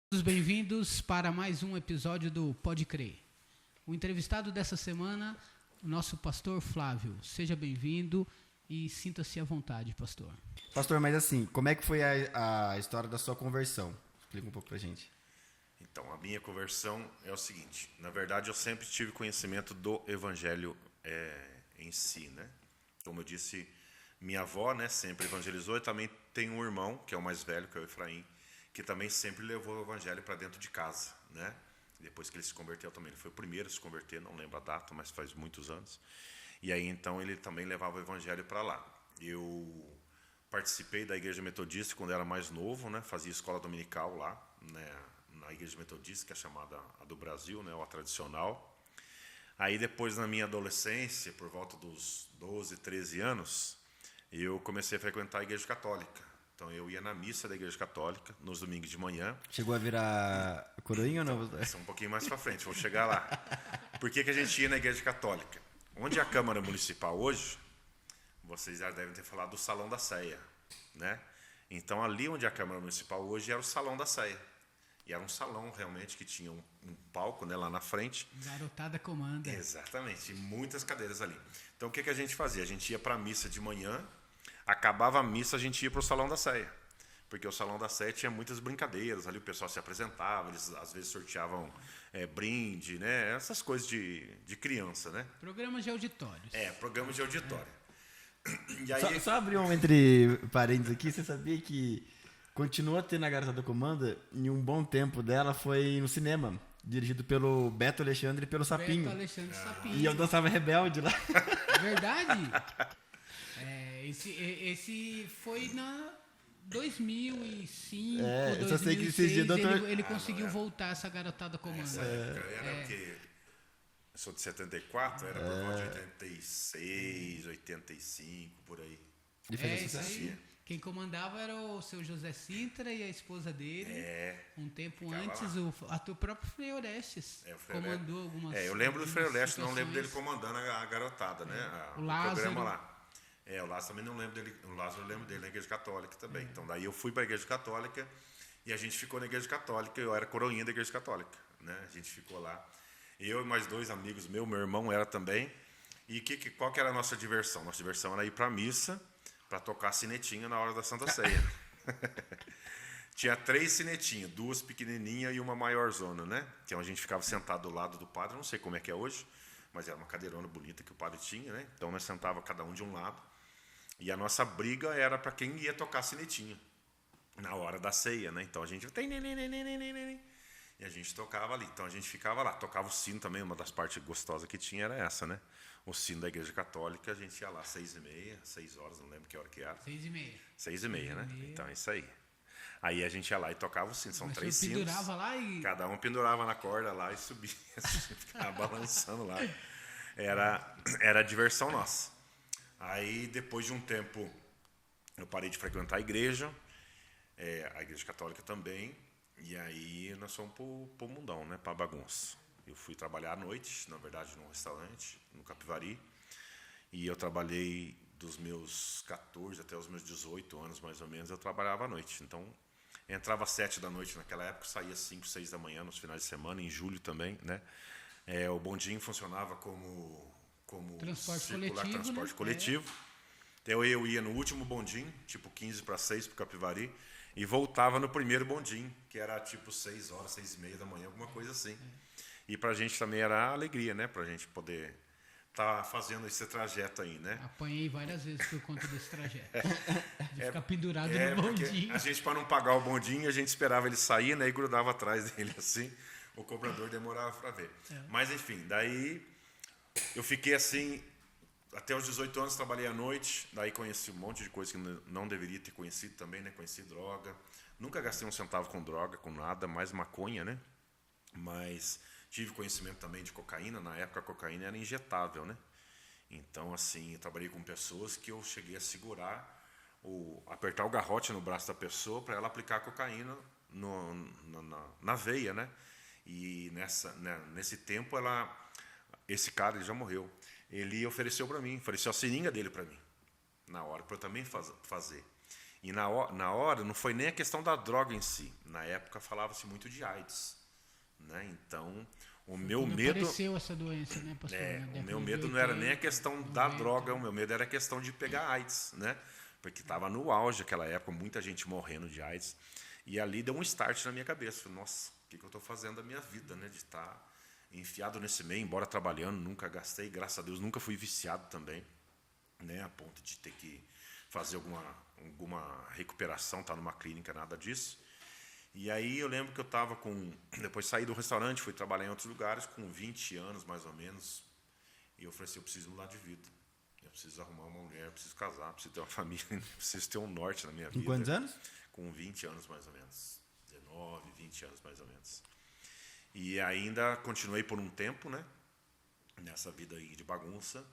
Todos bem-vindos para mais um episódio do Pode Crer. O entrevistado dessa semana, o nosso pastor Flávio. Seja bem-vindo e sinta-se à vontade, pastor. Pastor, mas assim, como é que foi a história da sua conversão? Explica um pouco pra gente. Então, a minha conversão é o seguinte. Na verdade, eu sempre tive conhecimento do evangelho em si, né? Como eu disse, minha avó, né, sempre evangelizou. E também tem um irmão, que é o mais velho, que é o Efraim, que também sempre levou o evangelho para dentro de casa, né? Depois que ele se converteu também, ele foi o primeiro a se converter, não lembro a data, mas faz muitos anos. E aí, então, ele também levava o evangelho para lá. Eu participei da igreja metodista quando era mais novo, né? Fazia escola dominical lá, né? Na igreja metodista, que é chamada a do Brasil, né? Ou a tradicional. Aí, depois, na minha adolescência, por volta dos 12, 13 anos, eu comecei a frequentar a igreja católica. Então, eu ia na missa da igreja católica, nos domingos de manhã. Chegou a virar coroinha ou não? Isso é um pouquinho mais para frente, vou chegar lá. Por que a gente ia na igreja católica? Onde é a Câmara Municipal hoje, vocês já devem ter falado do Salão da Ceia, né? Então, ali onde é a Câmara Municipal hoje era o Salão da Ceia. E era um salão, realmente, que tinha um palco, né, lá na frente. Garotada comanda. Exatamente, e muitas cadeiras ali. Então, o que a gente fazia? A gente ia para a missa de manhã, acabava a missa, a gente ia para o Salão da Ceia. Porque o Salão da Ceia tinha muitas brincadeiras, ali o pessoal se apresentava, eles às vezes sorteavam brinde, né? Essas coisas de criança, né? Programas de auditórios. Programas de auditório. E aí, Só abrir um entre parênteses aqui, você sabia que continua tendo a Garotada Comanda e um bom tempo dela foi no cinema, dirigido pelo Beto Alexandre e pelo Sapinho. Beto Alexandre Sapinho. E eu dançava Rebelde lá. Verdade? Esse foi na 2005, eu só sei que esses 2006, dias, doutor... ele conseguiu voltar essa garotada comanda. nessa época era o quê? Eu sou de 74, era por volta de 86, 85, por aí. Ele fez Isso sucesso. aí. Quem comandava era o seu José Sintra e a esposa dele. Um tempo antes, o próprio Frei Orestes comandou algumas. Eu lembro do Frei Orestes, não lembro dele situações. comandando a garotada, né? O Lázaro. Programa lá. O Lázaro também não lembro dele. O Lázaro eu lembro dele na Igreja Católica também. Então, daí eu fui para a Igreja Católica e a gente ficou na Igreja Católica. Eu era coroinha da Igreja Católica, né? A gente ficou lá. Eu e mais dois amigos meus, meu irmão era também. E qual que era a nossa diversão? Nossa diversão era ir para a missa para tocar sinetinha na hora da Santa Ceia. Tinha 3 sinetinhas, 2 pequenininhas e uma maiorzona, né? Então a gente ficava sentado do lado do padre, não sei como é que é hoje, mas era uma cadeirona bonita que o padre tinha, né? Então nós sentava cada um de um lado. E a nossa briga era para quem ia tocar sinetinha na hora da ceia, né? Então a gente e a gente tocava ali. Então a gente ficava lá, tocava o sino também, uma das partes gostosas que tinha era essa, né? O sino da Igreja Católica, a gente ia lá 6h30, 6 horas, não lembro que hora que era. 6h30. 6h30, né? Então é isso aí. Aí a gente ia lá e tocava o sino, são Mas 3 você sinos. pendurava lá e... Cada um pendurava na corda lá e subia, assim, ficava balançando lá. Era a diversão nossa. Aí, depois de um tempo, eu parei de frequentar a igreja católica também, e aí nós fomos pro mundão, né, pra bagunça. Eu fui trabalhar à noite, na verdade, num restaurante, no Capivari, e eu trabalhei dos meus 14 até os meus 18 anos, mais ou menos, eu trabalhava à noite. Então, entrava às 7 da noite naquela época, saía às 5, 6 da manhã nos finais de semana, em julho também, né? O bondinho funcionava como Transporte circular, coletivo, transporte né? coletivo. Então eu ia no último bondinho, tipo 15 para 6 para o Capivari, e voltava no primeiro bondinho, que era tipo 6 horas, 6h30 da manhã, alguma coisa assim. E para a gente também era alegria, né? Para a gente poder estar fazendo esse trajeto aí, né? Apanhei várias vezes por conta desse trajeto. De ficar pendurado no Porque bondinho. a gente, para não pagar o bondinho, a gente esperava ele sair, né? E grudava atrás dele assim. O cobrador demorava para ver. Mas, enfim, daí eu fiquei assim, até os 18 anos, trabalhei à noite, daí conheci um monte de coisa que não deveria ter conhecido também, né? Conheci droga. Nunca gastei um centavo com droga, com nada, mais maconha, né? Mas tive conhecimento também de cocaína. Na época, a cocaína era injetável, né? Então, assim, eu trabalhei com pessoas que eu cheguei a segurar, apertar o garrote no braço da pessoa para ela aplicar a cocaína na veia, né? E nesse tempo, esse cara, ele já morreu, ele ofereceu para mim, ofereceu a seringa dele para mim, na hora, para eu também fazer. E na hora, não foi nem a questão da droga em si. na época falava-se muito de AIDS, né? Então, o meu Quando medo... apareceu essa doença, né, pastor? o meu medo não era nem a questão da droga, o meu medo era a questão de pegar AIDS, né? Porque estava no auge naquela época, muita gente morrendo de AIDS. E ali deu um start na minha cabeça. Falei, nossa, o que eu estou fazendo da minha vida, né? De estar enfiado nesse meio, embora trabalhando, nunca gastei, graças a Deus, nunca fui viciado também, né? A ponto de ter que fazer alguma recuperação, estar numa clínica, nada disso. E aí eu lembro que eu estava depois saí do restaurante, fui trabalhar em outros lugares, com 20 anos mais ou menos, e eu falei assim, eu preciso mudar de vida. Eu preciso arrumar uma mulher, eu preciso casar, eu preciso ter uma família, eu preciso ter um norte na minha vida. Com quantos anos? Com 20 anos mais ou menos. 19, 20 anos mais ou menos. E ainda continuei por um tempo, né? Nessa vida aí de bagunça.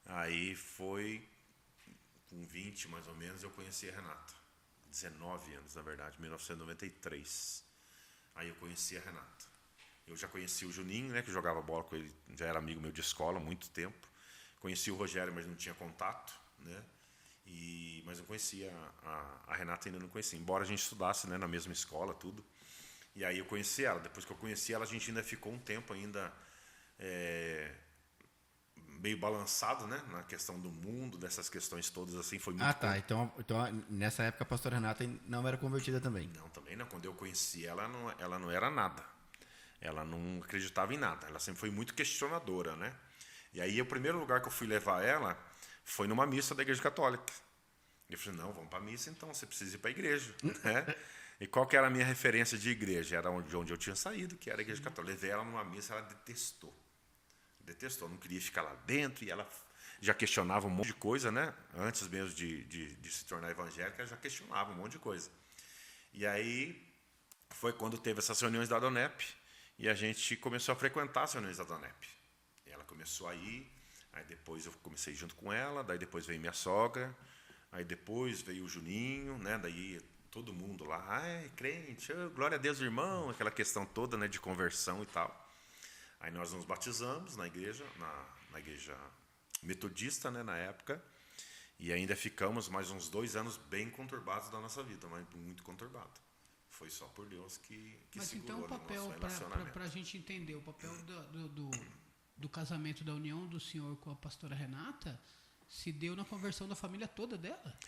Aí foi, com 20 mais ou menos, eu conheci a Renata. 19 anos, na verdade, 1993. Aí eu conheci a Renata. Eu já conheci o Juninho, né? Que jogava bola com ele, já era amigo meu de escola há muito tempo. Conheci o Rogério, mas não tinha contato, né? Mas eu conhecia a Renata, ainda não conhecia, embora a gente estudasse, né, na mesma escola, tudo. E aí eu conheci ela. Depois que eu conheci ela, a gente ainda ficou um tempo ainda meio balançado, né, na questão do mundo, dessas questões todas, assim, foi muito... Tá. Então, nessa época a pastora Renata não era convertida também. Não, também não. Quando eu conheci ela, ela não era nada. Ela não acreditava em nada. Ela sempre foi muito questionadora, né? E aí o primeiro lugar que eu fui levar ela foi numa missa da Igreja Católica. Eu falei, não, vamos para a missa então, você precisa ir para a igreja. Né? E qual que era a minha referência de igreja? Era de onde eu tinha saído, que era a Igreja Católica. Levei ela numa missa, ela detestou. Detestou, não queria ficar lá dentro, e ela já questionava um monte de coisa, né? Antes mesmo de se tornar evangélica, ela já questionava um monte de coisa. E aí foi quando teve essas reuniões da Donep, e a gente começou a frequentar as reuniões da Donep. E ela começou a ir, aí depois eu comecei junto com ela, daí depois veio minha sogra, aí depois veio o Juninho, né? Daí todo mundo lá, ai, crente, glória a Deus, irmão, aquela questão toda, né, de conversão e tal. Aí nós nos batizamos na igreja, na igreja metodista, né, na época, e ainda ficamos mais uns 2 anos bem conturbados da nossa vida, mas muito conturbado. Foi só por Deus que mas segurou então o papel, para a gente entender, o papel do casamento, da união do senhor com a pastora Renata, se deu na conversão da família toda dela?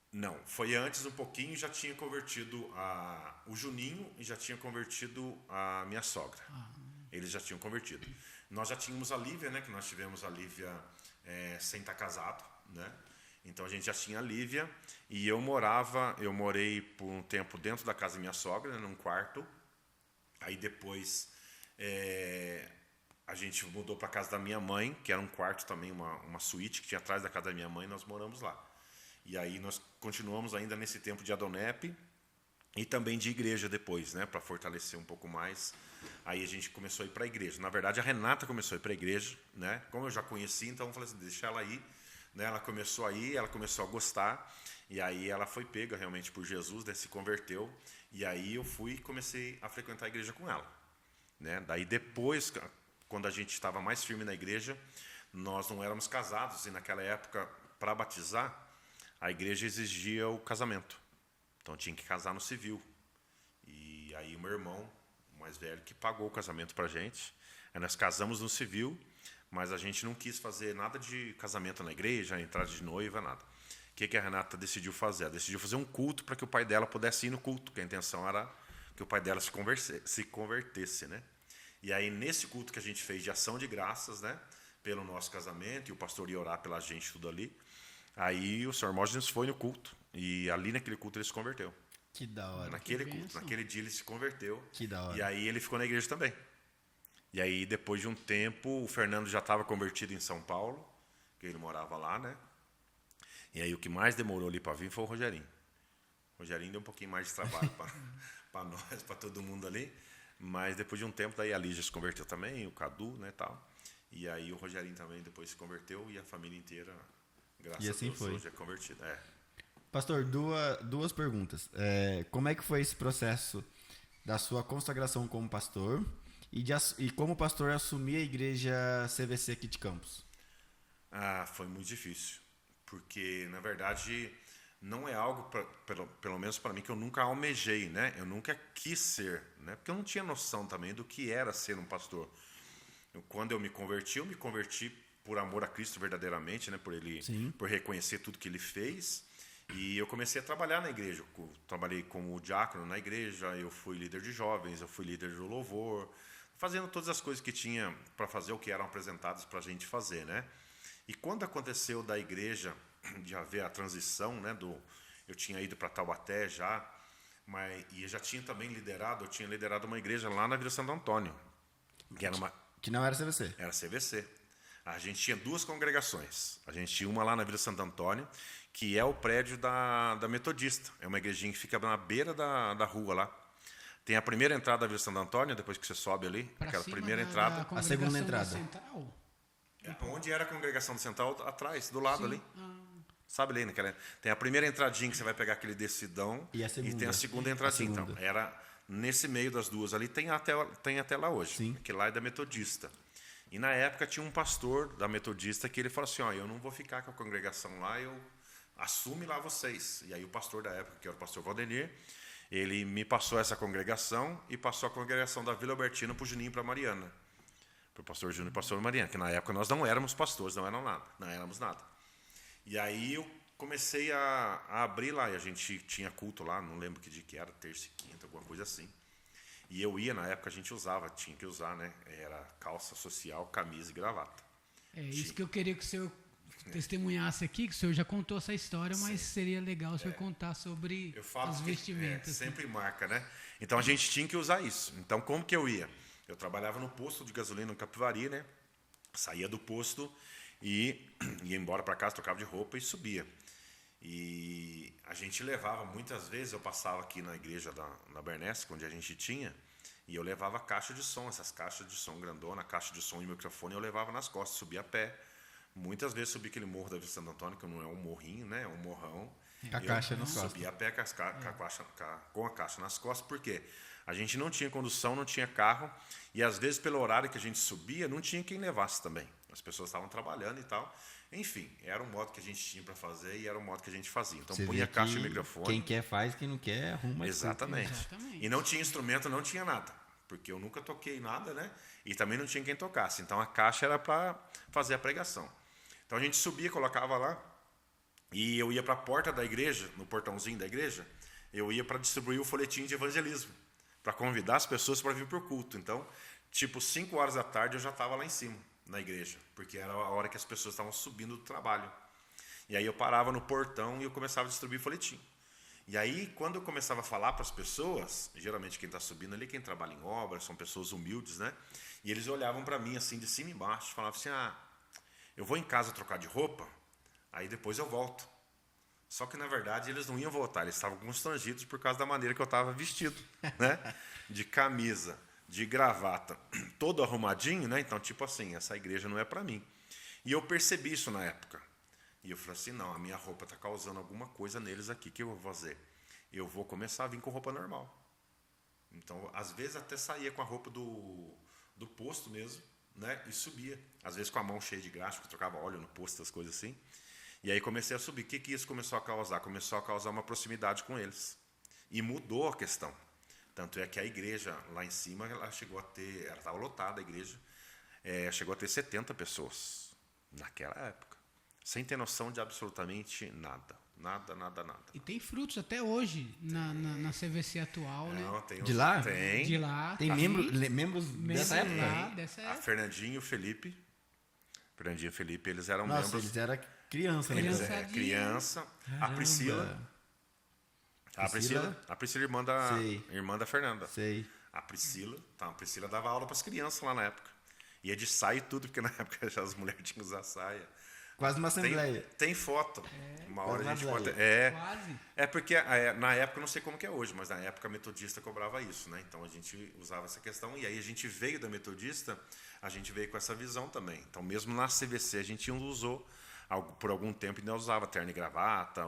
Não, foi antes um pouquinho, já tinha convertido o Juninho e já tinha convertido a minha sogra. Eles já tinham convertido. Nós já tínhamos a Lívia, né? Que nós tivemos a Lívia sem estar casado, né? Então a gente já tinha a Lívia e eu morei por um tempo dentro da casa da minha sogra, né, num quarto. Aí depois a gente mudou para a casa da minha mãe, que era um quarto também, uma suíte que tinha atrás da casa da minha mãe, e nós moramos lá. E aí nós continuamos ainda nesse tempo de Adonep e também de igreja depois, né, para fortalecer um pouco mais. Aí a gente começou a ir para a igreja. Na verdade, a Renata começou a ir para a igreja, né? Como eu já conheci, então eu falei assim, deixa ela ir. Né? Ela começou a ir, ela começou a gostar, e aí ela foi pega realmente por Jesus, né? Se converteu, e aí eu fui e comecei a frequentar a igreja com ela. Né? Daí depois, quando a gente estava mais firme na igreja, nós não éramos casados, e naquela época, para batizar, a igreja exigia o casamento. Então tinha que casar no civil. E aí o meu irmão, o mais velho, que pagou o casamento para a gente. Aí nós casamos no civil, mas a gente não quis fazer nada de casamento na igreja, entrada de noiva, nada. O que a Renata decidiu fazer? Ela decidiu fazer um culto para que o pai dela pudesse ir no culto, que a intenção era que o pai dela se convertesse, né? E aí, nesse culto que a gente fez de ação de graças, né, pelo nosso casamento, e o pastor ia orar pela gente, tudo ali, aí o Sr. Hermógenes foi no culto, e ali naquele culto ele se converteu. Que da hora. Naquele culto, naquele dia ele se converteu. Que da hora. E aí ele ficou na igreja também. E aí, depois de um tempo, o Fernando já estava convertido em São Paulo, que ele morava lá, né? E aí o que mais demorou ali para vir foi o Rogerinho. O Rogerinho deu um pouquinho mais de trabalho para nós, para todo mundo ali. Mas depois de um tempo, daí a Lígia se converteu também, o Cadu, né, tal. E aí o Rogerinho também depois se converteu e a família inteira, graças assim a Deus, foi. hoje é convertida. Pastor, duas perguntas. Como é que foi esse processo da sua consagração como pastor e como pastor assumir a igreja CVC aqui de Campos? Foi muito difícil, porque, na verdade, não é algo, pelo menos para mim, que eu nunca almejei, né? Eu nunca quis ser, né? Porque eu não tinha noção também do que era ser um pastor. Quando eu me converti por amor a Cristo verdadeiramente, né? Por reconhecer tudo que Ele fez. E eu comecei a trabalhar na igreja. Eu trabalhei como diácono na igreja, eu fui líder de jovens, eu fui líder do louvor, fazendo todas as coisas que tinha para fazer, o que eram apresentadas para a gente fazer, né? E quando aconteceu da igreja, de haver a transição, né? Eu tinha ido para Taubaté já, e eu já tinha também eu tinha liderado uma igreja lá na Vila Santo Antônio, Que não era CVC. Era CVC. A gente tinha 2 congregações. A gente tinha uma lá na Vila Santo Antônio, que é o prédio da Metodista. É uma igrejinha que fica na beira da rua lá. Tem a primeira entrada da Vila Santo Antônio, depois que você sobe ali, Pra aquela cima primeira da entrada. A segunda congregação da entrada. Central? Onde era a congregação do Central? Atrás, do lado Sim. ali. Sabe ali, naquela, tem a primeira entradinha que você vai pegar aquele descidão E a segunda. tem a segunda entradinha. A segunda. Então, era nesse meio das duas ali, tem até lá hoje. Sim. Que lá é da Metodista. E na época tinha um pastor da Metodista que ele falou assim, eu não vou ficar com a congregação lá, eu assume lá vocês. E aí o pastor da época, que era o pastor Valdenir, ele me passou essa congregação e passou a congregação da Vila Albertina para o Juninho e para a Mariana. Para o pastor Júnior e pastor Mariana, que na época nós não éramos pastores, não éramos nada. E aí eu comecei a abrir lá, e a gente tinha culto lá, não lembro que dia que era, terça e quinta, alguma coisa assim. E eu ia, na época a gente tinha que usar, né? Era calça social, camisa e gravata. É isso que eu queria que o senhor testemunhasse aqui, que o senhor já contou essa história, mas seria legal o senhor contar sobre as vestimentas. Sempre marca, né? Então a gente tinha que usar isso. Então como que eu ia? Eu trabalhava no posto de gasolina no Capivari, né? Saía do posto e ia embora para casa, trocava de roupa e subia. E a gente levava, muitas vezes eu passava aqui na igreja da Bernesca, onde a gente tinha, e eu levava caixa de som, essas caixas de som grandona, caixa de som e microfone, eu levava nas costas, subia a pé. Muitas vezes subi aquele morro da Vila Santo Antônio, que não é um morrinho, né? É um morrão. Com a caixa nas costas. Subia a pé com a caixa nas costas, por quê? A gente não tinha condução, não tinha carro, e às vezes pelo horário que a gente subia, não tinha quem levasse também. As pessoas estavam trabalhando e tal. Enfim, era um modo que a gente tinha para fazer e era um modo que a gente fazia. Então punha a caixa e o microfone. Quem quer faz, quem não quer arruma. Exatamente. E não tinha instrumento, não tinha nada. Porque eu nunca toquei nada, né? E também não tinha quem tocasse. Então a caixa era para fazer a pregação. Então a gente subia, colocava lá, e eu ia para a porta da igreja, no portãozinho da igreja, eu ia para distribuir o folhetim de evangelismo, para convidar as pessoas para vir para o culto. Então, tipo, 5 horas da tarde eu já estava lá em cima, na igreja, porque era a hora que as pessoas estavam subindo do trabalho. E aí eu parava no portão e eu começava a distribuir folhetim. E aí, quando eu começava a falar para as pessoas, geralmente quem está subindo ali, quem trabalha em obras, são pessoas humildes, né? E eles olhavam para mim assim, de cima e embaixo, falavam assim, eu vou em casa trocar de roupa, aí depois eu volto. Só que, na verdade, eles não iam voltar, eles estavam constrangidos por causa da maneira que eu estava vestido, né? De camisa, de gravata, todo arrumadinho, né? Então, tipo assim, essa igreja não é para mim. E eu percebi isso na época. E eu falei assim, não, a minha roupa está causando alguma coisa neles aqui, o que eu vou fazer? Eu vou começar a vir com roupa normal. Então, às vezes, até saía com a roupa do posto mesmo, né? E subia. Às vezes com a mão cheia de graxa, porque trocava óleo no posto, as coisas assim. E aí comecei a subir. O que isso começou a causar? Começou a causar uma proximidade com eles. E mudou a questão. Tanto é que a igreja lá em cima, ela estava lotada a igreja, chegou a ter 70 pessoas naquela época. Sem ter noção de absolutamente nada. Nada. E tem frutos até hoje na CVC atual, né? De lá? Tem. De lá. Tem membros dessa época? Lá, dessa época. A Fernandinho e o Felipe. Fernandinho e o Felipe, eles eram Nossa, membros. eles eram criança, né? Criança. A Priscila. A Priscila, irmã da Fernanda. Sei. A Priscila dava aula para as crianças lá na época. Ia de saia e tudo, porque na época já as mulheres tinham que usar saia. Quase uma assembleia. Tem foto. Uma hora a gente pode. Quase. Porque na época, eu não sei como que é hoje, mas na época a Metodista cobrava isso, né? Então a gente usava essa questão. E aí a gente veio da Metodista, a gente veio com essa visão também. Então, mesmo na CVC, a gente usou, por algum tempo, ainda usava terno e gravata,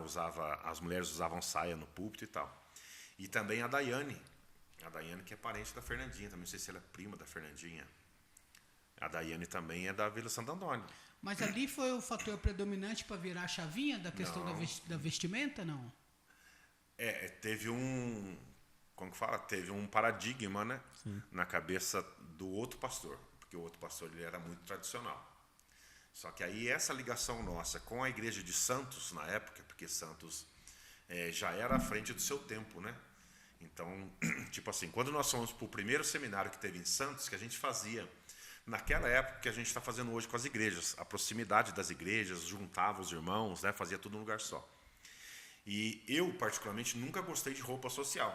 as mulheres usavam saia no púlpito e tal. E também a Daiane, que é parente da Fernandinha, também não sei se ela é prima da Fernandinha. A Daiane também é da Vila Santo Antônio. Mas ali foi o fator predominante para virar a chavinha da questão Não. da vestimenta, não? Teve um, como que fala? Teve um paradigma, né? Na cabeça do outro pastor, porque o outro pastor ele era muito tradicional. Só que aí essa ligação nossa com a igreja de Santos na época, porque Santos já era à frente do seu tempo, né? Então, tipo assim, quando nós fomos para o primeiro seminário que teve em Santos, que a gente fazia naquela época que a gente está fazendo hoje com as igrejas, a proximidade das igrejas, juntava os irmãos, né? Fazia tudo num lugar só. E eu, particularmente, nunca gostei de roupa social.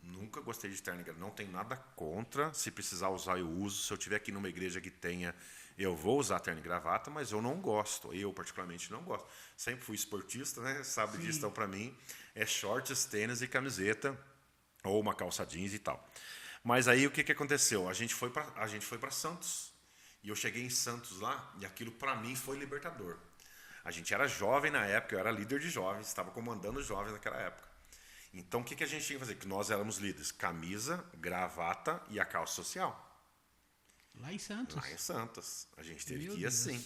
Nunca gostei de terno e gravata. Não tenho nada contra. Se precisar usar, eu uso. Se eu estiver aqui numa igreja que tenha, eu vou usar terno e gravata, mas eu não gosto. Eu, particularmente, não gosto. Sempre fui esportista, né? Sabe disso. Então, para mim, é shorts, tênis e camiseta, ou uma calça jeans e tal. Mas aí, o que aconteceu? A gente foi para Santos. E eu cheguei em Santos lá, e aquilo, para mim, foi libertador. A gente era jovem na época, eu era líder de jovens, estava comandando os jovens naquela época. Então, o que a gente tinha que fazer? Que nós éramos líderes. Camisa, gravata e a calça social. Lá em Santos. Lá em Santos. A gente teve Meu que ir Deus. assim.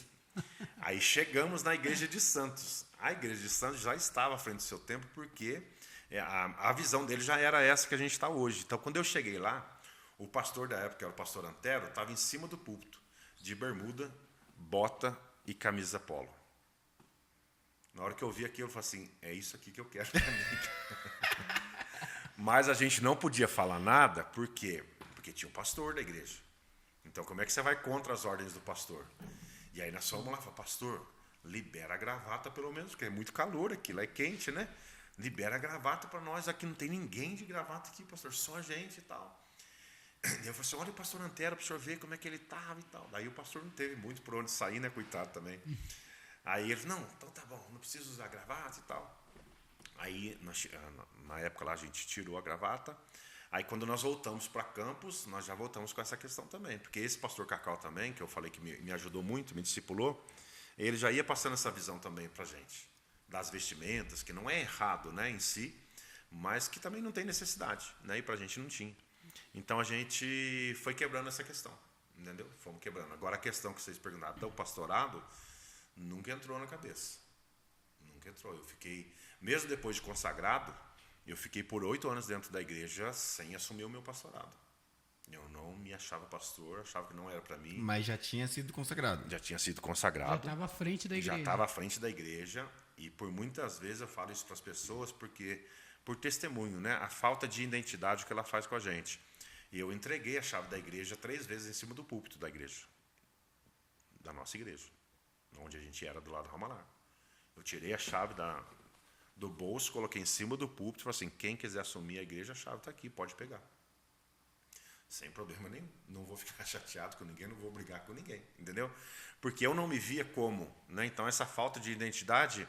Aí chegamos na igreja de Santos. A igreja de Santos já estava à frente do seu tempo, porque a visão dele já era essa que a gente está hoje. Então, quando eu cheguei lá, o pastor da época, que era o pastor Antero, estava em cima do púlpito, de bermuda, bota e camisa polo. Na hora que eu vi aquilo, eu falei assim, é isso aqui que eu quero para mim. Mas a gente não podia falar nada, por quê? Porque tinha um pastor da igreja. Então, como é que você vai contra as ordens do pastor? E aí nós fomos lá e falamos, pastor, libera a gravata pelo menos, porque é muito calor aqui, lá é quente, né? Libera a gravata para nós, aqui não tem ninguém de gravata aqui, pastor, só a gente e tal. E eu falei assim, olha o pastor Antero para o senhor ver como é que ele estava e tal. Daí o pastor não teve muito por onde sair, né, coitado também. Aí ele, não, então tá bom, não preciso usar gravata e tal. Aí, na época lá, a gente tirou a gravata. Aí, quando nós voltamos para Campos, nós já voltamos com essa questão também. Porque esse pastor Cacau também, que eu falei que me ajudou muito, me discipulou, ele já ia passando essa visão também para a gente. Das vestimentas, que não é errado, né, em si, mas que também não tem necessidade, né, e para a gente não tinha. Então, a gente foi quebrando essa questão, entendeu? Fomos quebrando. Agora, a questão que vocês perguntaram do pastorado, nunca entrou na cabeça. Nunca entrou. Eu fiquei, mesmo depois de consagrado, eu fiquei por 8 anos dentro da igreja sem assumir o meu pastorado. Eu não me achava pastor, achava que não era para mim. Mas já tinha sido consagrado. Já tinha sido Já consagrado. estava à frente da igreja. Já estava à frente da igreja. E por muitas vezes eu falo isso para as pessoas, porque por testemunho, né? A falta de identidade que ela faz com a gente. E eu entreguei a chave da igreja 3 vezes em cima do púlpito da igreja. Da nossa igreja. Onde a gente era do lado do Ramalar. Eu tirei a chave do bolso, coloquei em cima do púlpito e falei assim, quem quiser assumir a igreja, a chave está aqui, pode pegar. Sem problema nenhum. Não vou ficar chateado com ninguém, não vou brigar com ninguém, entendeu? Porque eu não me via como, né? Então essa falta de identidade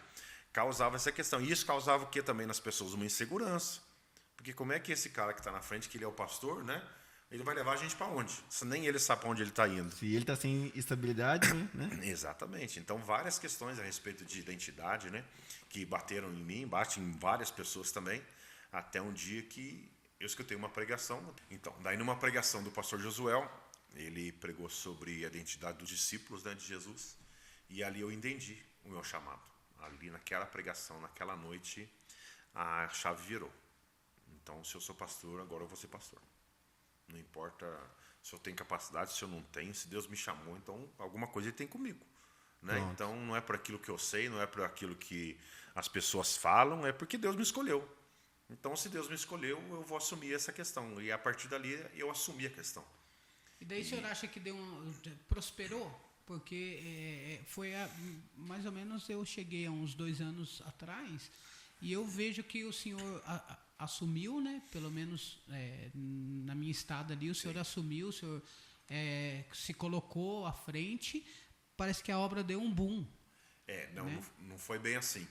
causava essa questão. E isso causava o que também nas pessoas? Uma insegurança. Porque como é que esse cara que está na frente, que ele é o pastor, né? Ele vai levar a gente para onde? Se nem ele sabe para onde ele está indo. Se ele está sem estabilidade, né? Exatamente. Então, várias questões a respeito de identidade, né? Que bateram em mim, batem em várias pessoas também, até um dia que eu escutei uma pregação. Então, daí numa pregação do pastor Josuel, ele pregou sobre a identidade dos discípulos, né, de Jesus, e ali eu entendi o meu chamado. Ali naquela pregação, naquela noite, a chave virou. Então, se eu sou pastor, agora eu vou ser pastor. Não importa se eu tenho capacidade, se eu não tenho, se Deus me chamou, então alguma coisa Ele tem comigo. Né? Então não é por aquilo que eu sei, não é por aquilo que as pessoas falam, é porque Deus me escolheu. Então, se Deus me escolheu, eu vou assumir essa questão. E a partir dali eu assumi a questão. E daí o senhor acha que prosperou? Porque mais ou menos eu cheguei há uns 2 anos atrás e eu vejo que o senhor assumiu, né? Pelo menos na minha estada ali, o senhor assumiu, o senhor se colocou à frente. Parece que a obra deu um boom. Não foi bem assim.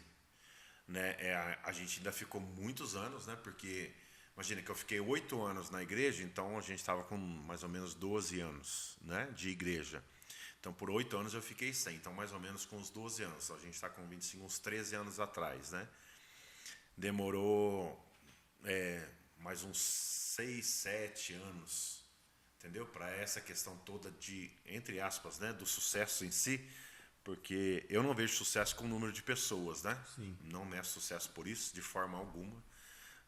Né? A gente ainda ficou muitos anos, né? Porque imagina que eu fiquei 8 anos na igreja, então a gente estava com mais ou menos 12 anos, né, de igreja. Então, por 8 anos eu fiquei sem, então mais ou menos com uns 12 anos. A gente está com 25, uns 13 anos atrás, né? Demorou mais uns 6, 7 anos, entendeu? Para essa questão toda de, entre aspas, né, do sucesso em si, porque eu não vejo sucesso com o número de pessoas, né? Sim. Não meço sucesso por isso, de forma alguma.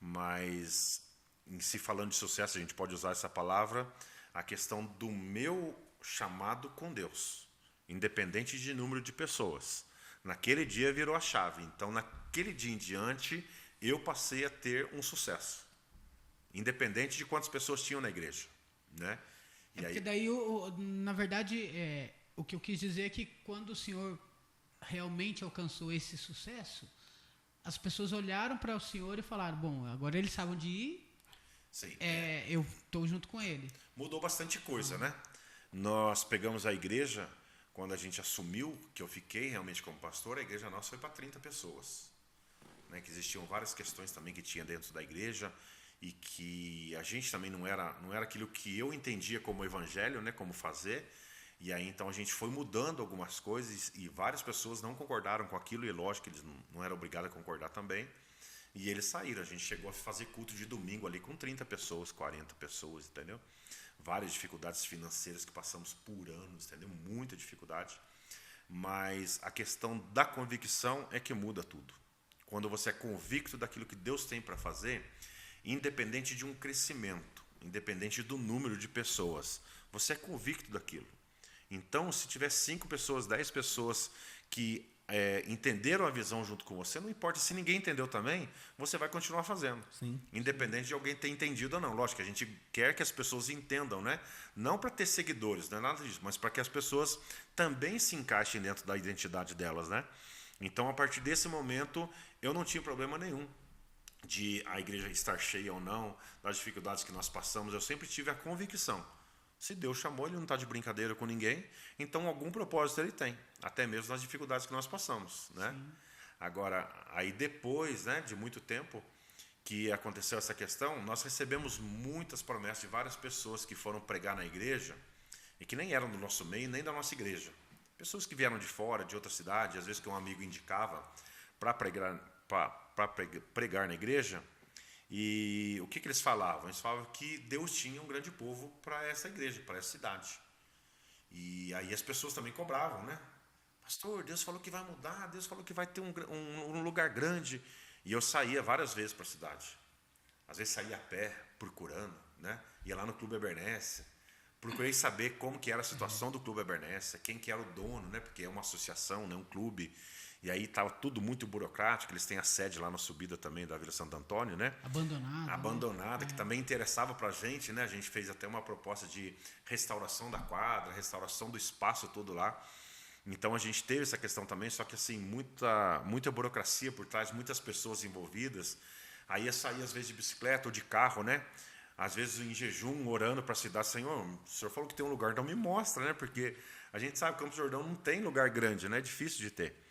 Mas, em se falando de sucesso, a gente pode usar essa palavra, a questão do meu chamado com Deus, independente de número de pessoas. Naquele dia virou a chave. Então, naquele dia em diante, eu passei a ter um sucesso, independente de quantas pessoas tinham na igreja, né? E Porque aí, daí, na verdade, o que eu quis dizer é que quando o senhor realmente alcançou esse sucesso, as pessoas olharam para o senhor e falaram, bom, agora ele sabe onde ir, sim, eu estou junto com ele. mudou bastante coisa, né? Nós pegamos a igreja, quando a gente assumiu, que eu fiquei realmente como pastor, a igreja nossa foi para 30 pessoas. Né? Que existiam várias questões também que tinha dentro da igreja e que a gente também não era aquilo que eu entendia como evangelho, né? Como fazer. E aí então a gente foi mudando algumas coisas e várias pessoas não concordaram com aquilo, e lógico que eles não eram obrigados a concordar também. E eles saíram. A gente chegou a fazer culto de domingo ali com 30 pessoas, 40 pessoas, entendeu? Várias dificuldades financeiras que passamos por anos, entendeu? Muita dificuldade. Mas a questão da convicção é que muda tudo. Quando você é convicto daquilo que Deus tem para fazer, independente de um crescimento, independente do número de pessoas, você é convicto daquilo. Então, se tiver 5 pessoas, 10 pessoas que entenderam a visão junto com você, não importa se ninguém entendeu também, você vai continuar fazendo. Sim. Independente de alguém ter entendido ou não. Lógico que a gente quer que as pessoas entendam, né? Não para ter seguidores, não é nada disso, mas para que as pessoas também se encaixem dentro da identidade delas, né? Então, a partir desse momento, eu não tinha problema nenhum de a igreja estar cheia ou não, das dificuldades que nós passamos. Eu sempre tive a convicção. Se Deus chamou, ele não está de brincadeira com ninguém, então algum propósito ele tem, até mesmo nas dificuldades que nós passamos, né? Sim. Agora, aí depois, né, de muito tempo que aconteceu essa questão, nós recebemos muitas promessas de várias pessoas que foram pregar na igreja e que nem eram do nosso meio, nem da nossa igreja. Pessoas que vieram de fora, de outra cidade, às vezes que um amigo indicava para pregar na igreja. E o que eles falavam? Eles falavam que Deus tinha um grande povo para essa igreja, para essa cidade. E aí as pessoas também cobravam, né? Pastor, Deus falou que vai mudar, Deus falou que vai ter um lugar grande. E eu saía várias vezes para a cidade. Às vezes saía a pé, procurando, né? Ia lá no Clube Abernéssia. Procurei saber como que era a situação do Clube Abernéssia, quem que era o dono, né? Porque é uma associação, né? Um clube. E aí estava tudo muito burocrático, eles têm a sede lá na subida também da Vila Santo Antônio, né? Abandonada, né? Que também interessava para a gente, né? A gente fez até uma proposta de restauração da quadra, restauração do espaço todo lá. Então a gente teve essa questão também, só que assim, muita burocracia por trás, muitas pessoas envolvidas. Aí ia sair às vezes de bicicleta ou de carro, né? Às vezes em jejum, orando para a cidade, Senhor, o Senhor falou que tem um lugar, então me mostra, né? Porque a gente sabe que Campos do Jordão não tem lugar grande, né? É difícil de ter.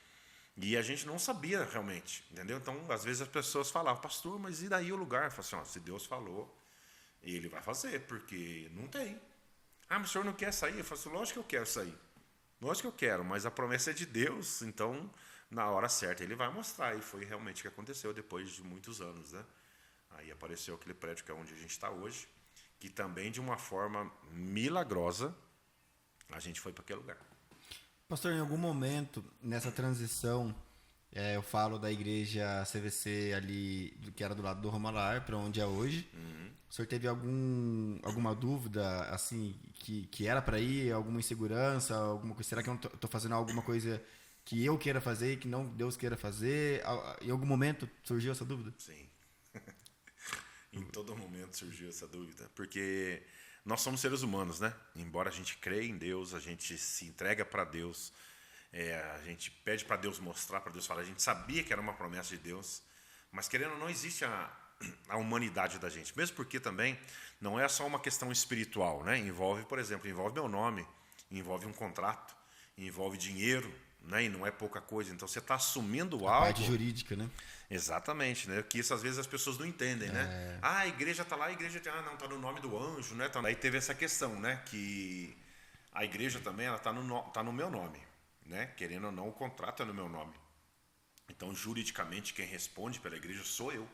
E a gente não sabia realmente, entendeu? Então, às vezes as pessoas falavam, pastor, mas e daí o lugar? Eu falei assim, ó, se Deus falou, ele vai fazer, porque não tem. Ah, mas o senhor não quer sair? Eu falei assim, lógico que eu quero sair. Lógico que eu quero, mas a promessa é de Deus, então, na hora certa, ele vai mostrar. E foi realmente o que aconteceu depois de muitos anos, né? Aí apareceu aquele prédio que é onde a gente está hoje, que também, de uma forma milagrosa, a gente foi para aquele lugar. Pastor, em algum momento, nessa transição, eu falo da igreja CVC ali, que era do lado do Romalar, para onde é hoje. O senhor teve alguma dúvida, assim, que era para ir, alguma insegurança, alguma coisa? Será que eu estou fazendo alguma coisa que eu queira fazer e que não Deus queira fazer? Em algum momento surgiu essa dúvida? Sim. Em todo momento surgiu essa dúvida, porque nós somos seres humanos, né? Embora a gente creia em Deus, a gente se entrega para Deus, a gente pede para Deus mostrar, para Deus falar. A gente sabia que era uma promessa de Deus, mas querendo ou não, existe a humanidade da gente. Mesmo porque também não é só uma questão espiritual, né? Envolve, por exemplo, envolve meu nome, envolve um contrato, envolve dinheiro, né? E não é pouca coisa. Então você está assumindo algo. A parte jurídica, né? Exatamente, né? Que isso às vezes as pessoas não entendem, né? Ah, a igreja está lá, a igreja não está no nome do anjo, né? Aí teve essa questão, né? Que a igreja também ela tá no meu nome, né? Querendo ou não, o contrato é no meu nome. Então, juridicamente, quem responde pela igreja sou eu.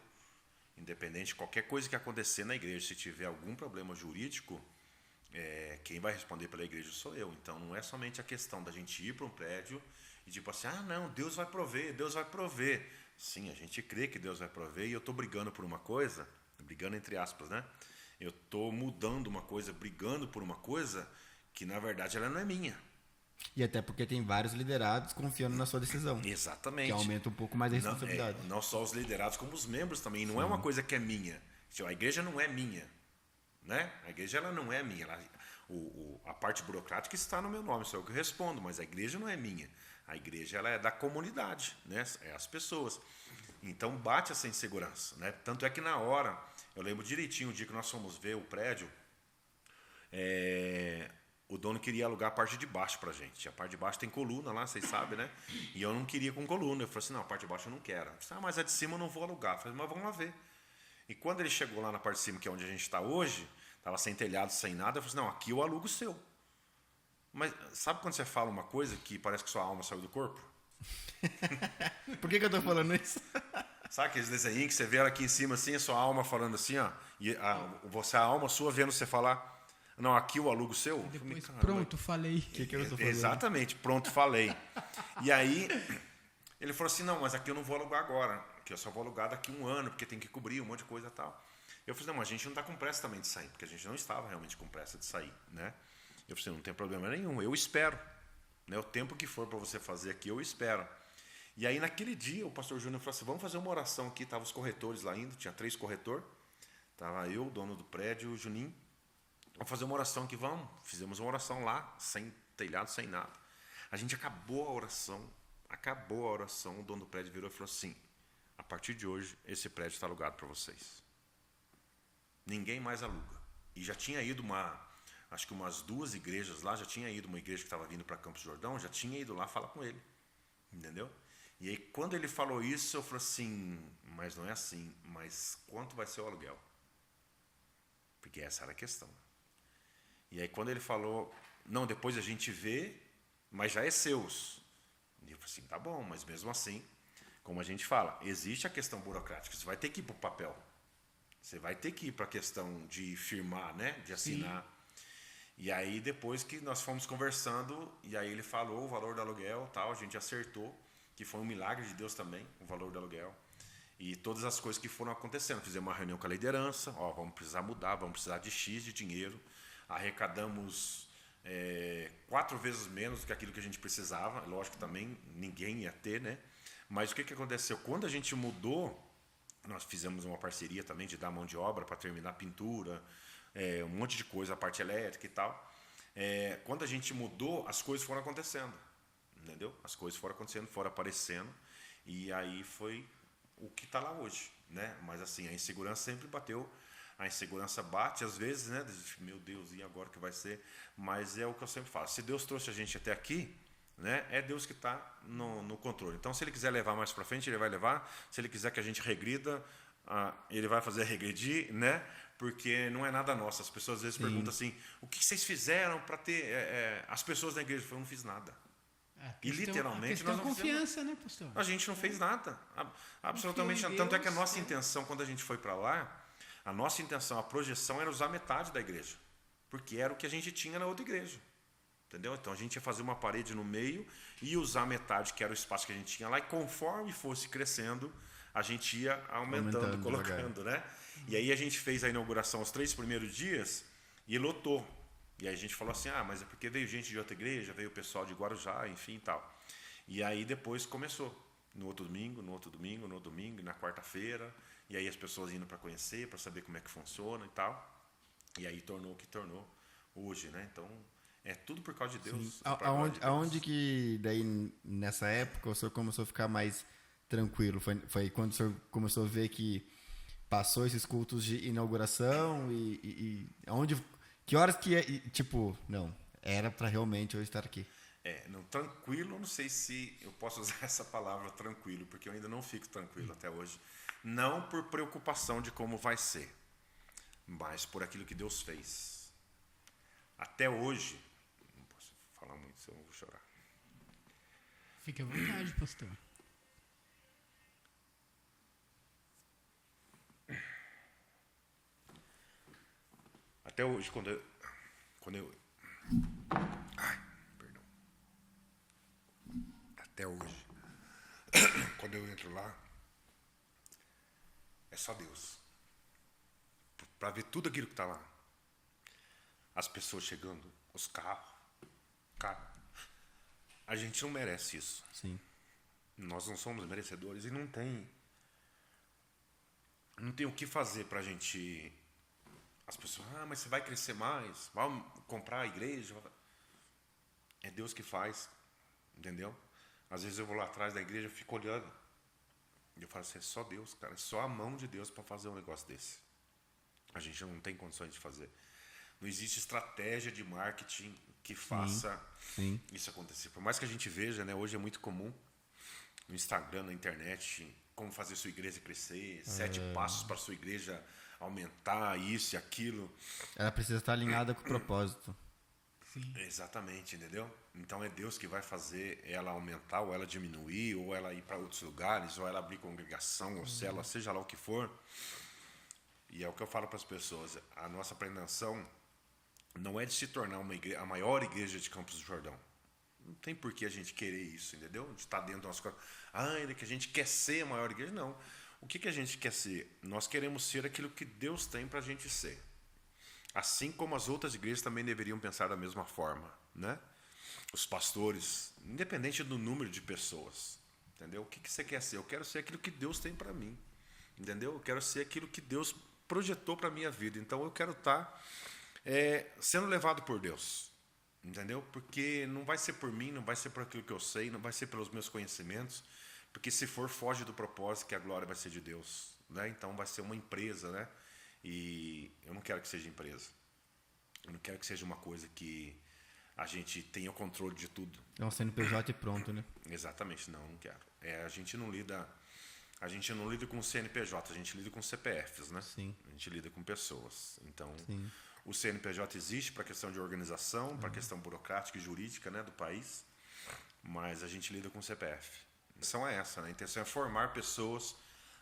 Independente de qualquer coisa que acontecer na igreja, se tiver algum problema jurídico, quem vai responder pela igreja sou eu. Então não é somente a questão da gente ir para um prédio e tipo assim, não, Deus vai prover, Deus vai prover. Sim, a gente crê que Deus vai prover e eu estou brigando por uma coisa, brigando entre aspas, né? Eu estou mudando uma coisa, brigando por uma coisa que na verdade ela não é minha. E até porque tem vários liderados confiando na sua decisão. Exatamente. Que aumenta um pouco mais a responsabilidade. Não só os liderados, como os membros também. Não é uma coisa que é minha. A igreja não é minha. Né? A igreja ela não é minha. A parte burocrática está no meu nome, sou eu que respondo, mas a igreja não é minha. A igreja ela é da comunidade, né? É as pessoas. Então bate essa insegurança. Né? Tanto é que na hora, eu lembro direitinho, o dia que nós fomos ver o prédio, o dono queria alugar a parte de baixo pra gente. A parte de baixo tem coluna lá, vocês sabem, né? E eu não queria com coluna. Eu falei assim, não, a parte de baixo eu não quero. Eu disse, mas a de cima eu não vou alugar. Eu falei, mas vamos lá ver. E quando ele chegou lá na parte de cima, que é onde a gente está hoje, estava sem telhado, sem nada, eu falei assim, não, aqui eu alugo o seu. Mas sabe quando você fala uma coisa que parece que sua alma saiu do corpo? Por que eu tô falando isso? Sabe aqueles desenhinhos que você vê aqui em cima assim, a sua alma falando assim, ó, e a alma sua vendo você falar, não, aqui eu alugo o seu? Depois, pronto, falei. Que eu tô falando? Exatamente, pronto, falei. E aí, ele falou assim, não, mas aqui eu não vou alugar agora, que eu só vou alugar daqui 1 ano, porque tem que cobrir um monte de coisa e tal. Eu falei, não, mas a gente não está com pressa também de sair, porque a gente não estava realmente com pressa de sair, né? Eu falei, não tem problema nenhum, eu espero. Né? O tempo que for para você fazer aqui, eu espero. E aí, naquele dia, o pastor Júnior falou assim, vamos fazer uma oração aqui, estavam os corretores lá ainda, tinha 3 corretores, estava eu, o dono do prédio, o Juninho, vamos fazer uma oração aqui, vamos. Fizemos uma oração lá, sem telhado, sem nada. A gente acabou a oração, o dono do prédio virou e falou assim, a partir de hoje, esse prédio está alugado para vocês. Ninguém mais aluga. E já tinha ido acho que umas 2 igrejas lá, já tinha ido uma igreja que estava vindo para Campos do Jordão, já tinha ido lá falar com ele. Entendeu? E aí, quando ele falou isso, eu falei assim, mas não é assim, mas quanto vai ser o aluguel? Porque essa era a questão. E aí, quando ele falou, não, depois a gente vê, mas já é seus. E eu falei assim, tá bom, mas mesmo assim, como a gente fala, existe a questão burocrática, você vai ter que ir para o papel. Você vai ter que ir para a questão de firmar, né? De assinar. Sim. E aí, depois que nós fomos conversando, e aí ele falou o valor do aluguel, tal, a gente acertou, que foi um milagre de Deus também, o valor do aluguel. E todas as coisas que foram acontecendo. Fizemos uma reunião com a liderança, vamos precisar mudar, vamos precisar de X de dinheiro. Arrecadamos 4 vezes menos do que aquilo que a gente precisava. Lógico que também ninguém ia ter, né? Mas o que aconteceu? Quando a gente mudou, nós fizemos uma parceria também de dar mão de obra para terminar a pintura, um monte de coisa, a parte elétrica e tal. Quando a gente mudou, as coisas foram acontecendo, entendeu? As coisas foram acontecendo, foram aparecendo, e aí foi o que está lá hoje, né? Mas assim, a insegurança sempre bateu, a insegurança bate às vezes, né? Meu Deus, e agora o que vai ser? Mas é o que eu sempre falo, se Deus trouxe a gente até aqui, né? É Deus que está no controle. Então, se Ele quiser levar mais para frente, Ele vai levar. Se Ele quiser que a gente regrida, Ele vai fazer regredir, né? Porque não é nada nosso. As pessoas às vezes perguntam assim, o que vocês fizeram para ter... as pessoas da igreja falam, não fiz nada. E literalmente nós não confiança, né, pastor? A gente não fez nada. Absolutamente nada. Tanto é que a nossa intenção, quando a gente foi para lá, a nossa intenção, a projeção era usar metade da igreja. Porque era o que a gente tinha na outra igreja. Entendeu? Então a gente ia fazer uma parede no meio e usar metade, que era o espaço que a gente tinha lá, e conforme fosse crescendo, a gente ia aumentando colocando, né? E aí a gente fez a inauguração os 3 primeiros dias e lotou. E aí a gente falou assim, mas é porque veio gente de outra igreja, veio o pessoal de Guarujá, enfim e tal. E aí depois começou, no outro domingo, e na quarta-feira, e aí as pessoas indo para conhecer, para saber como é que funciona e tal. E aí tornou o que tornou hoje, né? Então, é tudo por causa de Deus. Aonde que, daí, nessa época, o senhor começou a ficar mais tranquilo? Foi quando o senhor começou a ver que passou esses cultos de inauguração e aonde... Que horas que, tipo, não, era para realmente eu estar aqui? Não, tranquilo, não sei se eu posso usar essa palavra tranquilo, porque eu ainda não fico tranquilo até hoje. Não por preocupação de como vai ser, mas por aquilo que Deus fez. Até hoje, não posso falar muito, senão eu vou chorar. Fique à vontade, pastor. Até hoje, quando Quando eu... Ai, perdão. Até hoje. Quando eu entro lá, é só Deus. Para ver tudo aquilo que está lá. As pessoas chegando, os carros. Cara, a gente não merece isso. Sim. Nós não somos merecedores e não tem o que fazer pra gente. As pessoas, mas você vai crescer mais, vai comprar a igreja. É Deus que faz, entendeu? Às vezes eu vou lá atrás da igreja, eu fico olhando. E eu falo assim, é só Deus, cara, é só a mão de Deus para fazer um negócio desse. A gente não tem condições de fazer. Não existe estratégia de marketing que faça isso acontecer. Por mais que a gente veja, né, hoje é muito comum no Instagram, na internet, como fazer sua igreja crescer, 7 passos para sua igreja aumentar, isso e aquilo. Ela precisa estar alinhada com o propósito. Sim. Exatamente, entendeu? Então é Deus que vai fazer ela aumentar, ou ela diminuir, ou ela ir para outros lugares, ou ela abrir congregação, ou célula, seja lá o que for. E é o que eu falo para as pessoas, a nossa pretensão não é de se tornar a maior igreja de Campos do Jordão. Não tem por que a gente querer isso, entendeu? De estar dentro das coisas. Ainda que a gente quer ser a maior igreja. Não. O que a gente quer ser? Nós queremos ser aquilo que Deus tem para a gente ser. Assim como as outras igrejas também deveriam pensar da mesma forma, né? Os pastores, independente do número de pessoas, entendeu? O que você quer ser? Eu quero ser aquilo que Deus tem para mim, entendeu? Eu quero ser aquilo que Deus projetou para a minha vida. Então eu quero estar sendo levado por Deus, entendeu? Porque não vai ser por mim, não vai ser por aquilo que eu sei, não vai ser pelos meus conhecimentos, porque se for, foge do propósito que a glória vai ser de Deus, né? Então vai ser uma empresa, né? E eu não quero que seja empresa. Eu não quero que seja uma coisa que a gente tenha o controle de tudo. É um CNPJ e pronto, né? Exatamente, não quero. A gente não lida com CNPJ, a gente lida com CPFs, né? Sim. A gente lida com pessoas. Então, Sim. o CNPJ existe para a questão de organização, para a questão burocrática e jurídica, né, do país, mas a gente lida com CPF. A intenção é essa, né? A intenção é formar pessoas,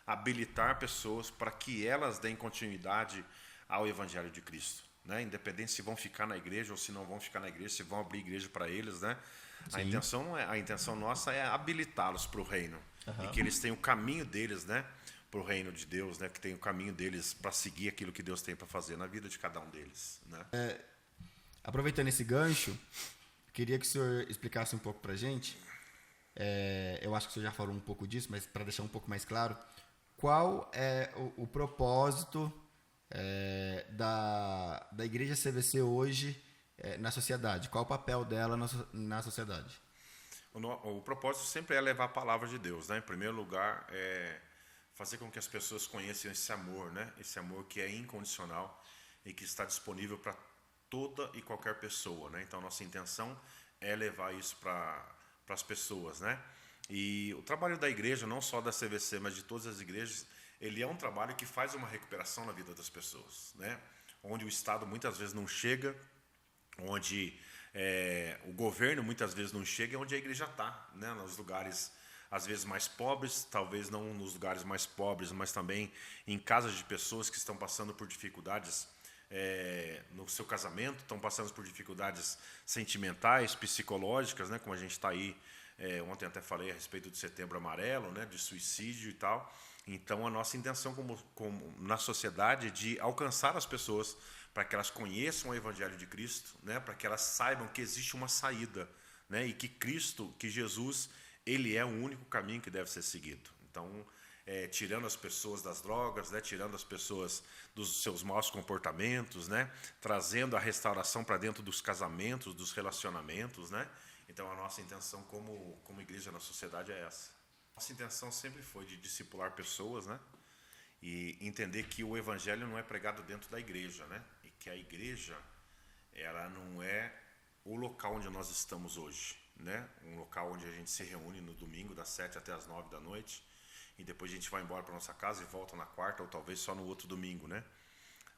habilitar pessoas para que elas deem continuidade ao Evangelho de Cristo, né? Independente se vão ficar na igreja ou se não vão ficar na igreja, se vão abrir igreja para eles, né? A intenção nossa é habilitá-los para o reino e que eles tenham o caminho deles, né, para o reino de Deus, né, que tenham o caminho deles para seguir aquilo que Deus tem para fazer na vida de cada um deles, né? Aproveitando esse gancho, queria que o senhor explicasse um pouco para a gente. Eu acho que o senhor já falou um pouco disso, mas para deixar um pouco mais claro, qual é o propósito da Igreja CVC hoje na sociedade? Qual o papel dela na sociedade? O propósito sempre é levar a palavra de Deus, né? Em primeiro lugar, fazer com que as pessoas conheçam esse amor, né? Esse amor que é incondicional e que está disponível para toda e qualquer pessoa, né? Então, nossa intenção é levar isso para as pessoas, né? E o trabalho da igreja, não só da CVC, mas de todas as igrejas, ele é um trabalho que faz uma recuperação na vida das pessoas, né? Onde o Estado muitas vezes não chega, onde o governo muitas vezes não chega, é onde a igreja está, né? Nos lugares às vezes mais pobres, talvez não nos lugares mais pobres, mas também em casas de pessoas que estão passando por dificuldades no seu casamento, estão passando por dificuldades sentimentais, psicológicas, né? Como a gente está aí, ontem até falei a respeito do Setembro Amarelo, né? De suicídio e tal. Então a nossa intenção como na sociedade é de alcançar as pessoas para que elas conheçam o Evangelho de Cristo, né? Para que elas saibam que existe uma saída, né? E que Cristo, que Jesus, ele é o único caminho que deve ser seguido. Então, tirando as pessoas das drogas, né? Tirando as pessoas dos seus maus comportamentos, né? Trazendo a restauração para dentro dos casamentos, dos relacionamentos, né? Então, a nossa intenção como igreja na sociedade é essa. Nossa intenção sempre foi de discipular pessoas, né? E entender que o evangelho não é pregado dentro da igreja, né? E que a igreja, ela não é o local onde nós estamos hoje, né? Um local onde a gente se reúne no domingo das 7 até as 9 da noite e depois a gente vai embora para nossa casa e volta na quarta ou talvez só no outro domingo, né?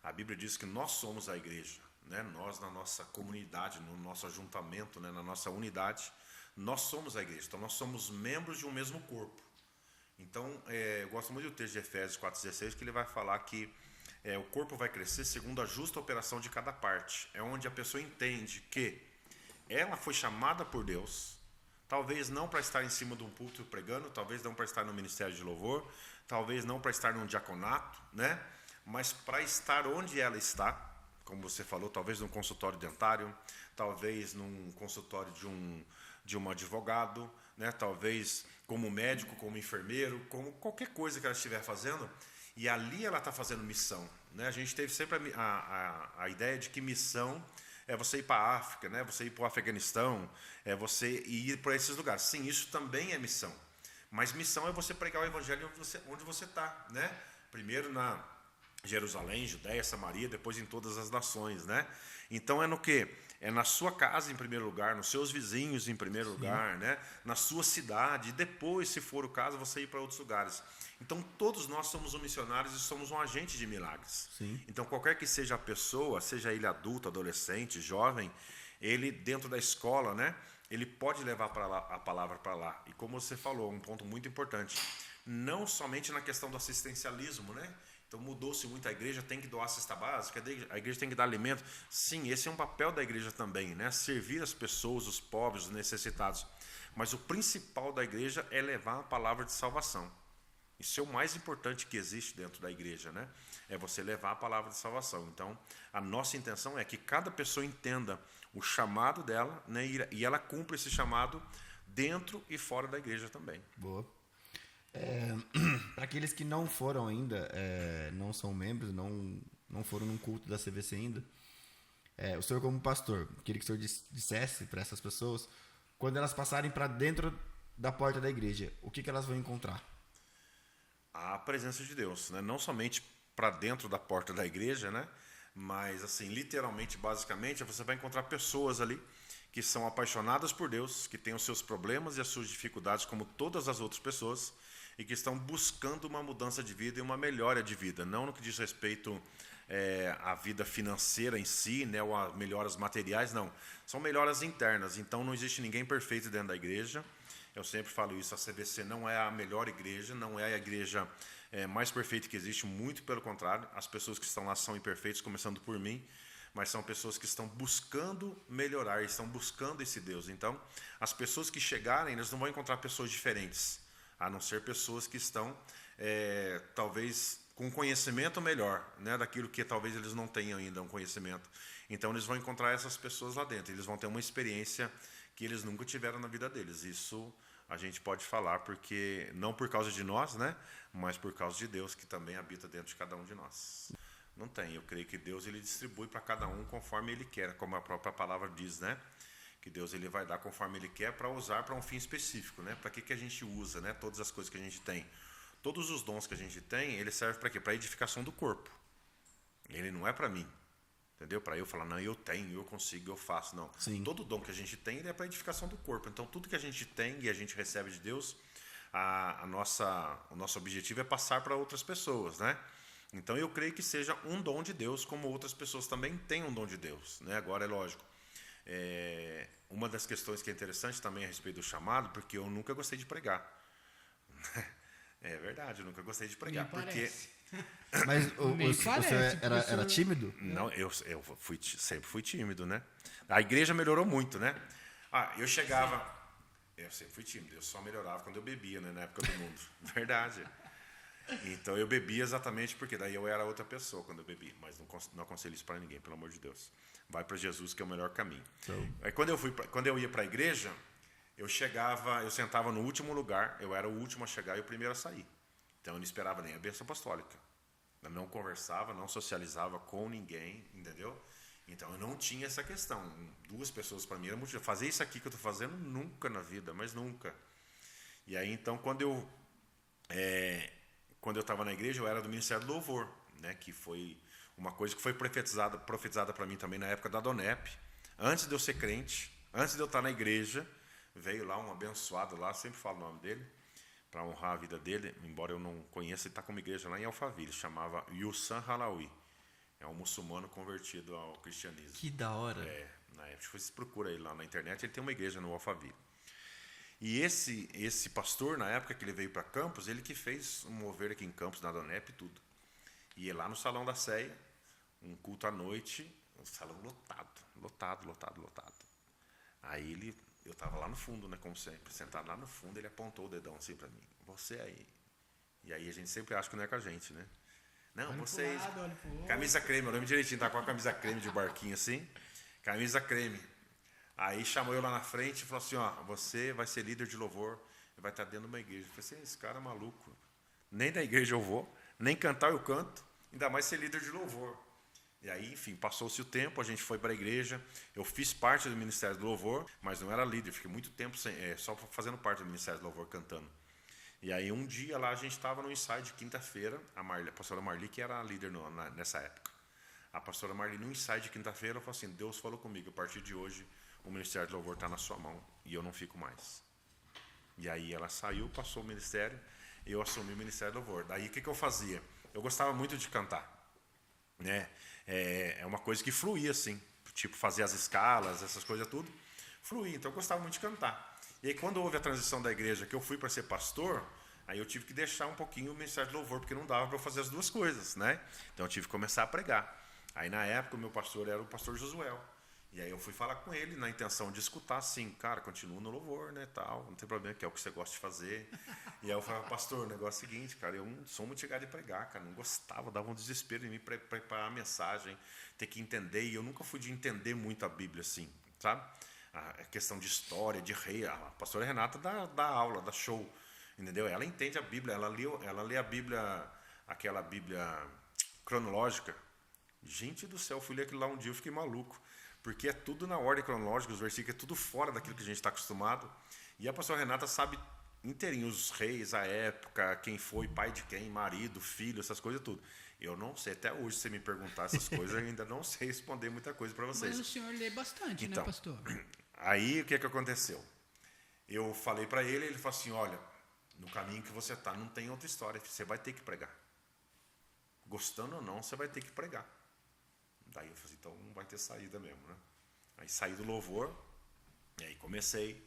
A Bíblia diz que nós somos a igreja, né? Nós, na nossa comunidade, no nosso ajuntamento, né? Na nossa unidade, nós somos a igreja. Então nós somos membros de um mesmo corpo. Então, eu gosto muito do texto de Efésios 4,16, que ele vai falar que o corpo vai crescer segundo a justa operação de cada parte. É onde a pessoa entende que ela foi chamada por Deus, talvez não para estar em cima de um púlpito pregando, talvez não para estar no ministério de louvor, talvez não para estar num diaconato, né? Mas para estar onde ela está, como você falou, talvez num consultório dentário, talvez num consultório de um advogado, né? Talvez como médico, como enfermeiro, como qualquer coisa que ela estiver fazendo, e ali ela está fazendo missão, né? A gente teve sempre a ideia de que missão é você ir para a África, né? Você ir para o Afeganistão, é você ir para esses lugares. Sim, isso também é missão. Mas missão é você pregar o evangelho onde você está, né? Primeiro na Jerusalém, Judéia, Samaria, depois em todas as nações, né? Então é no quê? É na sua casa em primeiro lugar, nos seus vizinhos em primeiro lugar, né? Na sua cidade, e depois, se for o caso, você ir para outros lugares. Então todos nós somos um missionários e somos um agente de milagres. Sim. Então qualquer que seja a pessoa, seja ele adulto, adolescente, jovem, ele dentro da escola, né? Ele pode levar para lá a palavra para lá. E como você falou, um ponto muito importante, não somente na questão do assistencialismo, né? Então mudou-se muito, a igreja tem que doar cesta básica, a igreja tem que dar alimento. Sim, esse é um papel da igreja também, né? Servir as pessoas, os pobres, os necessitados. Mas o principal da igreja é levar a palavra de salvação. Isso é o mais importante que existe dentro da igreja, né? É você levar a palavra de salvação. Então, a nossa intenção é que cada pessoa entenda o chamado dela, né? E ela cumpra esse chamado dentro e fora da igreja também. Boa. Para aqueles que não foram ainda, não são membros, não foram num culto da CVC ainda, o senhor como pastor, queria que o senhor dissesse para essas pessoas, quando elas passarem para dentro da porta da igreja, o que elas vão encontrar? A presença de Deus, né? Não somente para dentro da porta da igreja, né? Mas assim, literalmente, basicamente, você vai encontrar pessoas ali que são apaixonadas por Deus, que têm os seus problemas e as suas dificuldades como todas as outras pessoas e que estão buscando uma mudança de vida e uma melhora de vida, não no que diz respeito à vida financeira em si, né, ou a melhoras materiais, não. São melhoras internas, então não existe ninguém perfeito dentro da igreja. Eu sempre falo isso, a CVC não é a melhor igreja, não é a igreja mais perfeita que existe, muito pelo contrário, as pessoas que estão lá são imperfeitas, começando por mim, mas são pessoas que estão buscando melhorar, estão buscando esse Deus. Então, as pessoas que chegarem, eles não vão encontrar pessoas diferentes, a não ser pessoas que estão, talvez, com um conhecimento melhor, né, daquilo que talvez eles não tenham ainda um conhecimento. Então, eles vão encontrar essas pessoas lá dentro, eles vão ter uma experiência que eles nunca tiveram na vida deles. Isso a gente pode falar, porque não por causa de nós, né, mas por causa de Deus, que também habita dentro de cada um de nós. Não tem, eu creio que Deus ele distribui para cada um conforme Ele quer, como a própria palavra diz, né? Que Deus ele vai dar conforme Ele quer para usar para um fim específico, né? Para que a gente usa, né? Todas as coisas que a gente tem. Todos os dons que a gente tem, ele serve para quê? Para a edificação do corpo. Ele não é para mim, entendeu? Para eu falar, não, eu tenho, eu consigo, eu faço, não. Sim. Todo dom que a gente tem, ele é para a edificação do corpo. Então, tudo que a gente tem e a gente recebe de Deus, o nosso objetivo é passar para outras pessoas, né? Então, eu creio que seja um dom de Deus, como outras pessoas também têm um dom de Deus, né? Agora, é lógico, uma das questões que é interessante também a respeito do chamado, porque eu nunca gostei de pregar. É verdade, eu nunca gostei de pregar. Me porque parece. Mas Me parece, você era professor. tímido? Não, eu sempre fui tímido, né? A igreja melhorou muito, né? Eu chegava... Eu sempre fui tímido, eu só melhorava quando eu bebia, né? Na época do mundo. Verdade. Então eu bebia exatamente porque daí eu era outra pessoa quando eu bebi. Mas não aconselho isso para ninguém, pelo amor de Deus. Vai para Jesus, que é o melhor caminho. Aí quando eu ia para a igreja, eu sentava no último lugar, eu era o último a chegar e o primeiro a sair. Então eu não esperava nem a bênção apostólica. Eu não conversava, não socializava com ninguém, entendeu? Então eu não tinha essa questão. 2 pessoas para mim era muito. Fazer isso aqui que eu estou fazendo nunca na vida, mas nunca. E aí então quando eu estava na igreja, eu era do Ministério do Louvor, né? Que foi uma coisa que foi profetizada para mim também na época da Donep. Antes de eu ser crente, antes de eu estar na igreja, veio lá um abençoado lá, sempre falo o nome dele, para honrar a vida dele, embora eu não conheça, ele está com uma igreja lá em Alphaville, chamava Yusan Halawi. É um muçulmano convertido ao cristianismo. Que da hora. Na época, você procura ele lá na internet, ele tem uma igreja no Alphaville. E esse pastor, na época que ele veio para Campos, ele que fez um mover aqui em Campos, na Donep e tudo. Ia lá no Salão da Ceia, um culto à noite, um salão lotado. Aí eu estava lá no fundo, né, como sempre, sentado lá no fundo, ele apontou o dedão assim para mim, você aí. E aí a gente sempre acha que não é com a gente, né? Não, Olha vocês. pro lado, olha pro outro. Camisa creme, eu lembro direitinho, tá com a camisa creme de barquinho assim, camisa creme. Aí chamou eu lá na frente e falou assim, ó, você vai ser líder de louvor e vai estar dentro de uma igreja. Eu falei assim, esse cara é maluco, nem da igreja eu vou, nem cantar eu canto, ainda mais ser líder de louvor. E aí, enfim, passou-se o tempo, a gente foi para a igreja, eu fiz parte do Ministério do Louvor, mas não era líder, fiquei muito tempo só fazendo parte do Ministério do Louvor, cantando. E aí um dia lá a gente estava no ensaio de quinta-feira, a pastora Marli, que era a líder nessa época. A pastora Marli, no ensaio de quinta-feira, falou assim, Deus falou comigo, a partir de hoje o Ministério do Louvor está na sua mão e eu não fico mais. E aí ela saiu, passou o ministério, eu assumi o Ministério do Louvor. Daí o que eu fazia? Eu gostava muito de cantar, né? É uma coisa que fluía assim, tipo fazer as escalas, essas coisas tudo, fluía, então eu gostava muito de cantar. E aí quando houve a transição da igreja, que eu fui para ser pastor, aí eu tive que deixar um pouquinho o Ministério do Louvor, porque não dava para eu fazer as duas coisas, né? Então eu tive que começar a pregar. Aí na época o meu pastor era o pastor Josué. E aí eu fui falar com ele na intenção de escutar assim, cara, continua no louvor, né, tal, não tem problema, que é o que você gosta de fazer. E aí eu falei, pastor, o negócio é o seguinte, cara, eu não sou muito chegado de pregar, cara, não gostava, dava um desespero em mim preparar a mensagem, ter que entender, e eu nunca fui de entender muito a Bíblia assim, sabe? A questão de história, de rei, a pastora Renata dá aula, dá show, entendeu? Ela entende a Bíblia, ela lê a Bíblia, aquela Bíblia cronológica. Gente do céu, eu fui ler aquilo lá um dia, eu fiquei maluco. Porque é tudo na ordem cronológica, os versículos é tudo fora daquilo que a gente está acostumado. E a pastora Renata sabe inteirinho os reis, a época, quem foi, pai de quem, marido, filho, essas coisas tudo. Eu não sei, até hoje, se você me perguntar essas coisas, eu ainda não sei responder muita coisa para vocês. Mas o senhor lê bastante, então, né, pastor? Aí, o que aconteceu? Eu falei para ele falou assim, olha, no caminho que você está, não tem outra história, você vai ter que pregar. Gostando ou não, você vai ter que pregar. Daí eu falei, então não vai ter saída mesmo, né? Aí saí do louvor, e aí comecei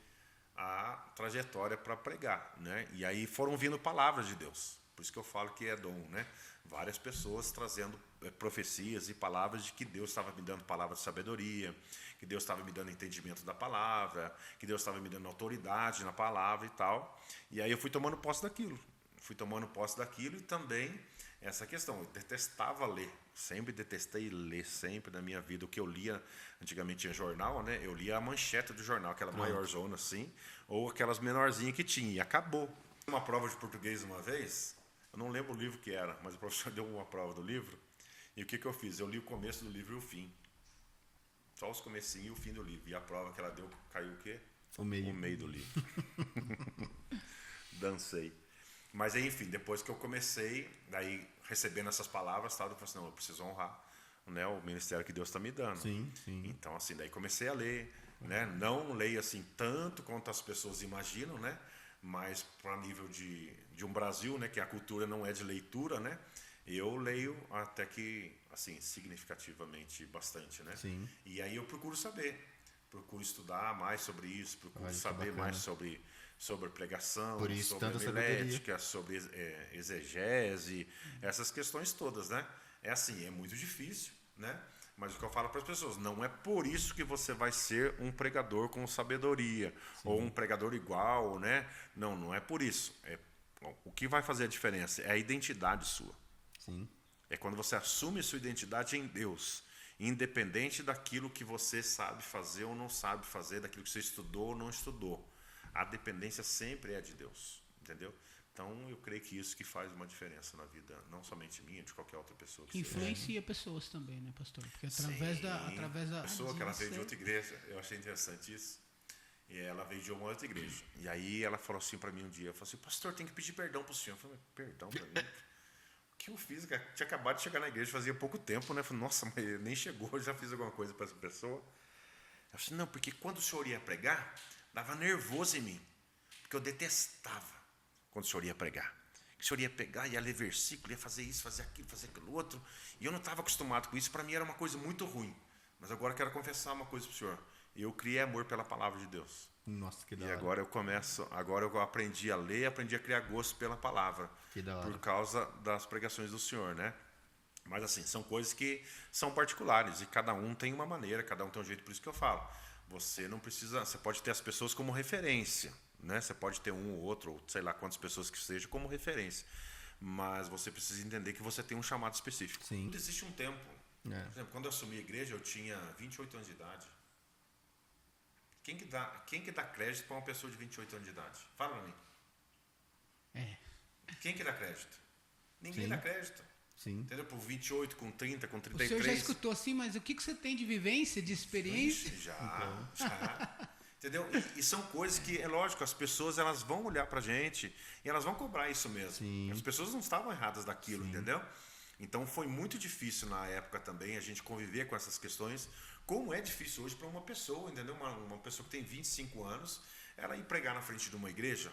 a trajetória para pregar, né? E aí foram vindo palavras de Deus. Por isso que eu falo que é dom, né? Várias pessoas trazendo profecias e palavras de que Deus estava me dando palavras de sabedoria, que Deus estava me dando entendimento da palavra, que Deus estava me dando autoridade na palavra e tal. E aí eu fui tomando posse daquilo. E também essa questão, eu detestava ler, sempre detestei ler, sempre na minha vida. O que eu lia, antigamente tinha jornal, né? Eu lia a manchete do jornal, aquela maior zona assim, ou aquelas menorzinhas que tinha, e acabou. Uma prova de português uma vez, eu não lembro o livro que era, mas o professor deu uma prova do livro, e o que eu fiz? Eu li o começo do livro e o fim. Só os comecinhos e o fim do livro. E a prova que ela deu, caiu o quê? O meio. O meio do livro. Dancei. Mas, enfim, depois que eu comecei, daí recebendo essas palavras, eu falei assim, não, eu preciso honrar, né, o ministério que Deus está me dando. Sim. Então, assim, daí comecei a ler, né? Não leio assim tanto quanto as pessoas imaginam, né? Mas para nível de um Brasil, né, que a cultura não é de leitura, né? Eu leio até que, assim, significativamente bastante, né? Sim. E aí eu procuro estudar mais sobre isso, procuro saber mais sobre pregação, Por isso, sobre homilética, sobre exegese, essas questões todas, né? É assim, é muito difícil, né? Mas o que eu falo para as pessoas, não é por isso que você vai ser um pregador com sabedoria, sim, ou um pregador igual, né? Não é por isso. O que vai fazer a diferença é a identidade sua. Sim. É quando você assume sua identidade em Deus, independente daquilo que você sabe fazer ou não sabe fazer, daquilo que você estudou ou não estudou. A dependência sempre é de Deus, entendeu? Então, eu creio que isso que faz uma diferença na vida, não somente minha, de qualquer outra pessoa. Que influencia pessoas também, né, pastor? Porque através da pessoa que ela veio de outra igreja, eu achei interessante isso. E ela veio de uma outra igreja. E aí ela falou assim para mim um dia, ela falou assim, pastor, tem que pedir perdão para o senhor. Eu falei, perdão para mim? O que eu fiz, cara? Tinha acabado de chegar na igreja, fazia pouco tempo, né? Eu falei, nossa, mas nem chegou, eu já fiz alguma coisa para essa pessoa. Ela falou assim, não, porque quando o senhor ia pregar, dava nervoso em mim, porque eu detestava quando o senhor ia pregar. O senhor ia pegar, ia ler versículo, ia fazer isso, fazer aquilo outro, e eu não estava acostumado com isso, para mim era uma coisa muito ruim. Mas agora eu quero confessar uma coisa para o senhor. Eu criei amor pela palavra de Deus. Nossa, que da hora. E agora eu aprendi a ler, aprendi a criar gosto pela palavra. Que da hora. Por causa das pregações do senhor, né? Mas assim, são coisas que são particulares e cada um tem uma maneira, cada um tem um jeito, por isso que eu falo. Você não precisa, você pode ter as pessoas como referência, né? Você pode ter um ou outro, ou sei lá quantas pessoas que seja como referência. Mas você precisa entender que você tem um chamado específico. Sim. Existe um tempo. Por exemplo, quando eu assumi a igreja, eu tinha 28 anos de idade. Quem que dá crédito para uma pessoa de 28 anos de idade? Fala pra mim. Quem que dá crédito? Ninguém dá crédito. Sim. Entendeu? Por 28, com 30, com O 33. senhor já escutou assim, mas o que você tem de vivência, de experiência? Ixi, já. Entendeu? E são coisas que, é lógico, as pessoas elas vão olhar pra gente e elas vão cobrar isso mesmo. Sim. As pessoas não estavam erradas daquilo, entendeu? Então foi muito difícil na época também a gente conviver com essas questões, como é difícil hoje para uma pessoa, entendeu? Uma pessoa que tem 25 anos, ela ir pregar na frente de uma igreja.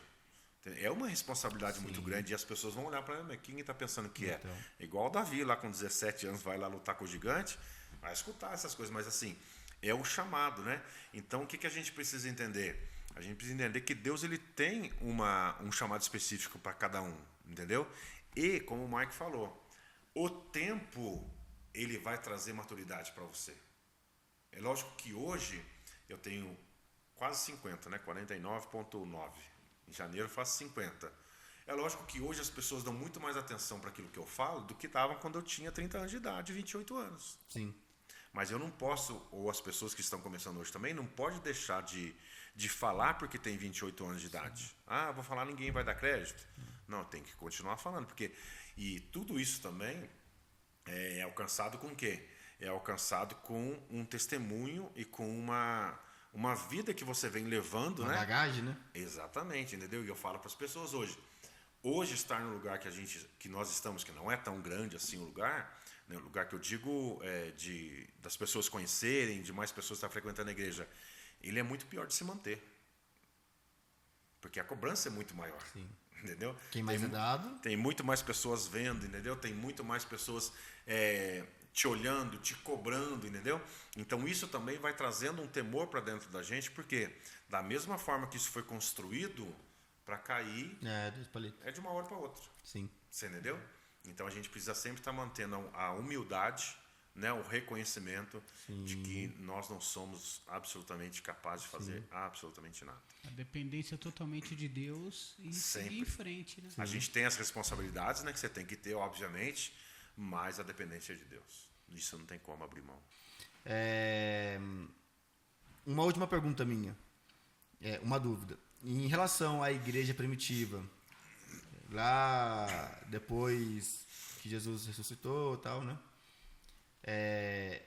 É uma responsabilidade muito grande e as pessoas vão olhar para ela, mas quem está pensando que Então. é? Igual o Davi lá com 17 anos vai lá lutar com o gigante, vai escutar essas coisas, mas assim, é o chamado, né? Então o que a gente precisa entender? A gente precisa entender que Deus ele tem um chamado específico para cada um, entendeu? E, como o Mike falou, o tempo ele vai trazer maturidade para você. É lógico que hoje eu tenho quase 50, né? 49,9. Em janeiro eu faço 50. É lógico que hoje as pessoas dão muito mais atenção para aquilo que eu falo do que davam quando eu tinha 30 anos de idade, 28 anos. Sim. Mas eu não posso, ou as pessoas que estão começando hoje também, não pode deixar de falar porque tem 28 anos de idade. Ah, vou falar, ninguém vai dar crédito. Não, tem que continuar falando, porque... E tudo isso também é alcançado com o quê? É alcançado com um testemunho e com uma vida que você vem levando, Uma né? bagagem, né? Exatamente, entendeu? E eu falo para as pessoas hoje estar no lugar que nós estamos, que não é tão grande assim o lugar, né? O lugar que eu digo das pessoas conhecerem, de mais pessoas estar frequentando a igreja, ele é muito pior de se manter, porque a cobrança é muito maior. Sim. Entendeu? Quem mais é dado? Tem muito mais pessoas vendo, entendeu? Tem muito mais pessoas te olhando, te cobrando, entendeu? Então isso também vai trazendo um temor para dentro da gente, porque da mesma forma que isso foi construído para cair, Dos palitos. é de uma hora para outra. Sim. Você entendeu? Então a gente precisa sempre estar mantendo a humildade, né, o reconhecimento de que nós não somos absolutamente capazes de fazer absolutamente nada. A dependência totalmente de Deus e seguir em frente, né? A gente tem as responsabilidades, né, que você tem que ter, obviamente, mas a dependência é de Deus. Isso não tem como abrir mão. Uma última pergunta minha. Uma dúvida. Em relação à igreja primitiva, lá depois que Jesus ressuscitou e tal, né?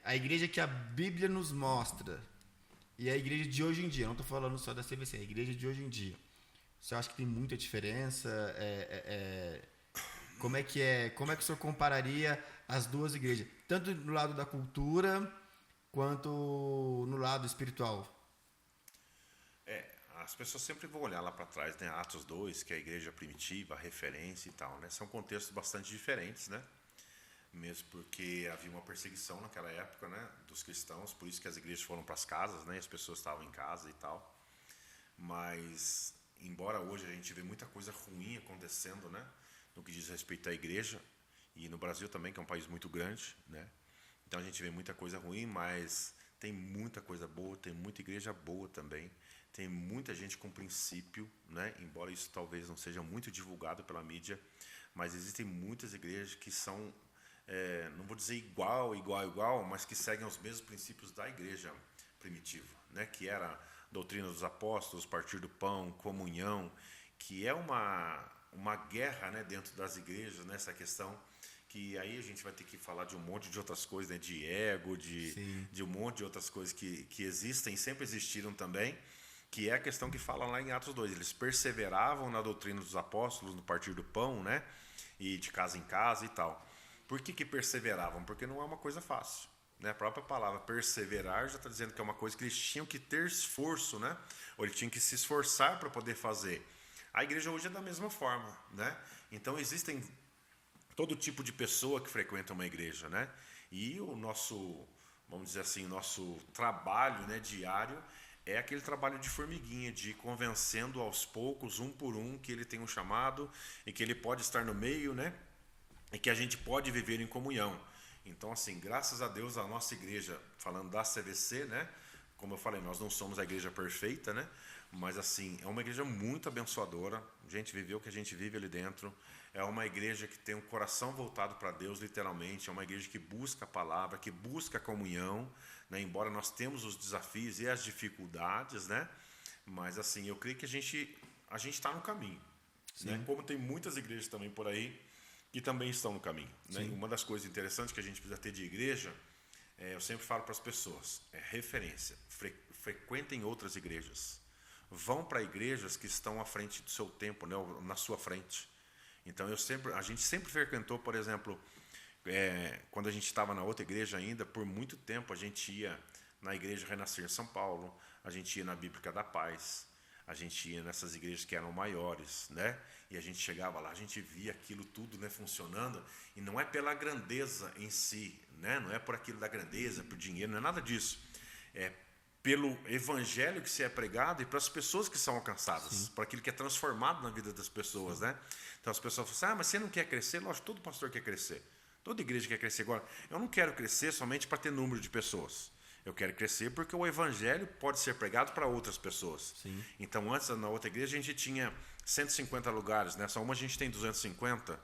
A igreja que a Bíblia nos mostra e a igreja de hoje em dia, não estou falando só da CVC, a igreja de hoje em dia, você acha que tem muita diferença? Como é que o senhor compararia as duas igrejas, tanto no lado da cultura quanto no lado espiritual? As pessoas sempre vão olhar lá para trás, né? Atos 2, que é a igreja primitiva, a referência e tal, né? São contextos bastante diferentes, né? Mesmo porque havia uma perseguição naquela época, né, dos cristãos, por isso que as igrejas foram para as casas, né, e as pessoas estavam em casa e tal. Mas, embora hoje a gente vê muita coisa ruim acontecendo, né, no que diz respeito à igreja, e no Brasil também, que é um país muito grande, né, então a gente vê muita coisa ruim, mas tem muita coisa boa, tem muita igreja boa também, tem muita gente com princípio, né, embora isso talvez não seja muito divulgado pela mídia, mas existem muitas igrejas que são... não vou dizer igual, mas que seguem os mesmos princípios da igreja primitiva, né? Que era a doutrina dos apóstolos, partir do pão, comunhão, que é uma guerra, né, dentro das igrejas, nessa questão, que aí a gente vai ter que falar de um monte de outras coisas, né, de ego, de um monte de outras coisas que existem, sempre existiram também, que é a questão que fala lá em Atos 2, eles perseveravam na doutrina dos apóstolos, no partir do pão, né, e de casa em casa e tal. Por que perseveravam? Porque não é uma coisa fácil, né? A própria palavra perseverar já está dizendo que é uma coisa que eles tinham que ter esforço, né? Ou eles tinham que se esforçar para poder fazer. A igreja hoje é da mesma forma, né? Então existem todo tipo de pessoa que frequenta uma igreja, né? E o nosso, vamos dizer assim, nosso trabalho, né, diário é aquele trabalho de formiguinha, de ir convencendo aos poucos, um por um, que ele tem um chamado e que ele pode estar no meio, né? E que a gente pode viver em comunhão. Então, assim, graças a Deus, a nossa igreja, falando da CVC, né? Como eu falei, nós não somos a igreja perfeita, né? Mas, assim, é uma igreja muito abençoadora. A gente viveu o que a gente vive ali dentro. É uma igreja que tem um coração voltado para Deus, literalmente. É uma igreja que busca a palavra, que busca a comunhão, né? Embora nós temos os desafios e as dificuldades, né? Mas, assim, eu creio que a gente está no caminho. Né? Como tem muitas igrejas também por aí que também estão no caminho. Né? Uma das coisas interessantes que a gente precisa ter de igreja, eu sempre falo para as pessoas, é referência. Frequentem outras igrejas. Vão para igrejas que estão à frente do seu tempo, né? Na sua frente. Então, a gente sempre frequentou, por exemplo, quando a gente estava na outra igreja ainda, por muito tempo a gente ia na Igreja Renascer em São Paulo, a gente ia na Bíblica da Paz, a gente ia nessas igrejas que eram maiores, né? E a gente chegava lá, a gente via aquilo tudo, né, funcionando, e não é pela grandeza em si, né? Não é por aquilo da grandeza, por dinheiro, não é nada disso. É pelo evangelho que se é pregado e para as pessoas que são alcançadas, por aquilo que é transformado na vida das pessoas, né? Então as pessoas falam assim, mas você não quer crescer? Lógico, todo pastor quer crescer, toda igreja quer crescer. Agora, eu não quero crescer somente para ter número de pessoas. Eu quero crescer porque o evangelho pode ser pregado para outras pessoas. Sim. Então, antes, na outra igreja, a gente tinha 150 lugares. Nessa uma, a gente tem 250.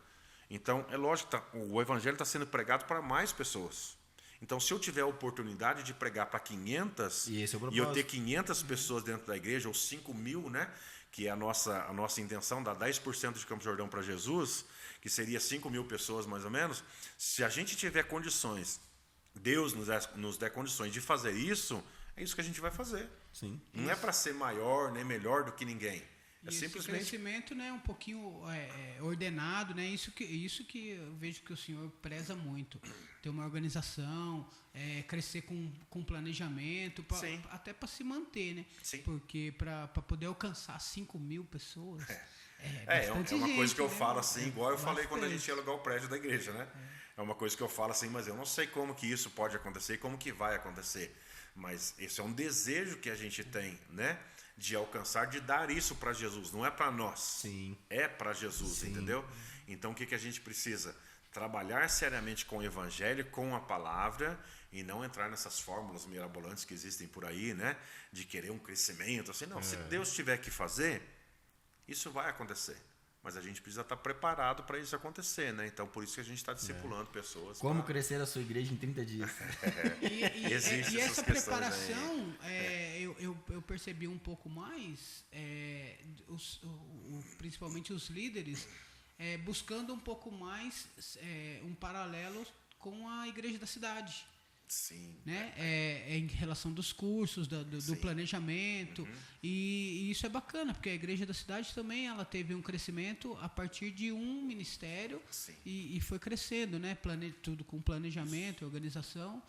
Então, é lógico que o evangelho está sendo pregado para mais pessoas. Então, se eu tiver a oportunidade de pregar para 500 e eu ter 500 pessoas dentro da igreja, ou 5.000, né, que é a nossa intenção, dar 10% de Campos do Jordão para Jesus, que seria 5.000 pessoas mais ou menos, se a gente tiver condições, Deus nos der condições de fazer isso, é isso que a gente vai fazer. Sim. Não é para ser maior nem melhor do que ninguém. É simplesmente esse crescimento, né, um pouquinho ordenado, né? Isso que eu vejo que o senhor preza muito. Ter uma organização, crescer com planejamento, até para se manter, né? Sim. Porque para poder alcançar 5.000 pessoas. É uma gente, coisa que eu né? falo assim, igual eu falei quando a bastante. gente ia alugar o prédio da igreja, né? É uma coisa que eu falo assim, mas eu não sei como que isso pode acontecer e como que vai acontecer. Mas esse é um desejo que a gente tem, né? De alcançar, de dar isso para Jesus. Não é para nós. Sim. É para Jesus, Sim. entendeu? Então o que a gente precisa? Trabalhar seriamente com o evangelho, com a palavra, e não entrar nessas fórmulas mirabolantes que existem por aí, né? De querer um crescimento, assim, não. Se Deus tiver que fazer, isso vai acontecer. Mas a gente precisa estar preparado para isso acontecer, né? Então, por isso que a gente está discipulando pessoas. Como crescer a sua igreja em 30 dias. Existe e essas essa questões preparação, eu percebi um pouco mais, principalmente os líderes, buscando um pouco mais um paralelo com a igreja da cidade. Sim. Né? Em relação dos cursos, do planejamento, e isso é bacana, porque a igreja da cidade também ela teve um crescimento a partir de um ministério e foi crescendo, né? Tudo com planejamento, organização.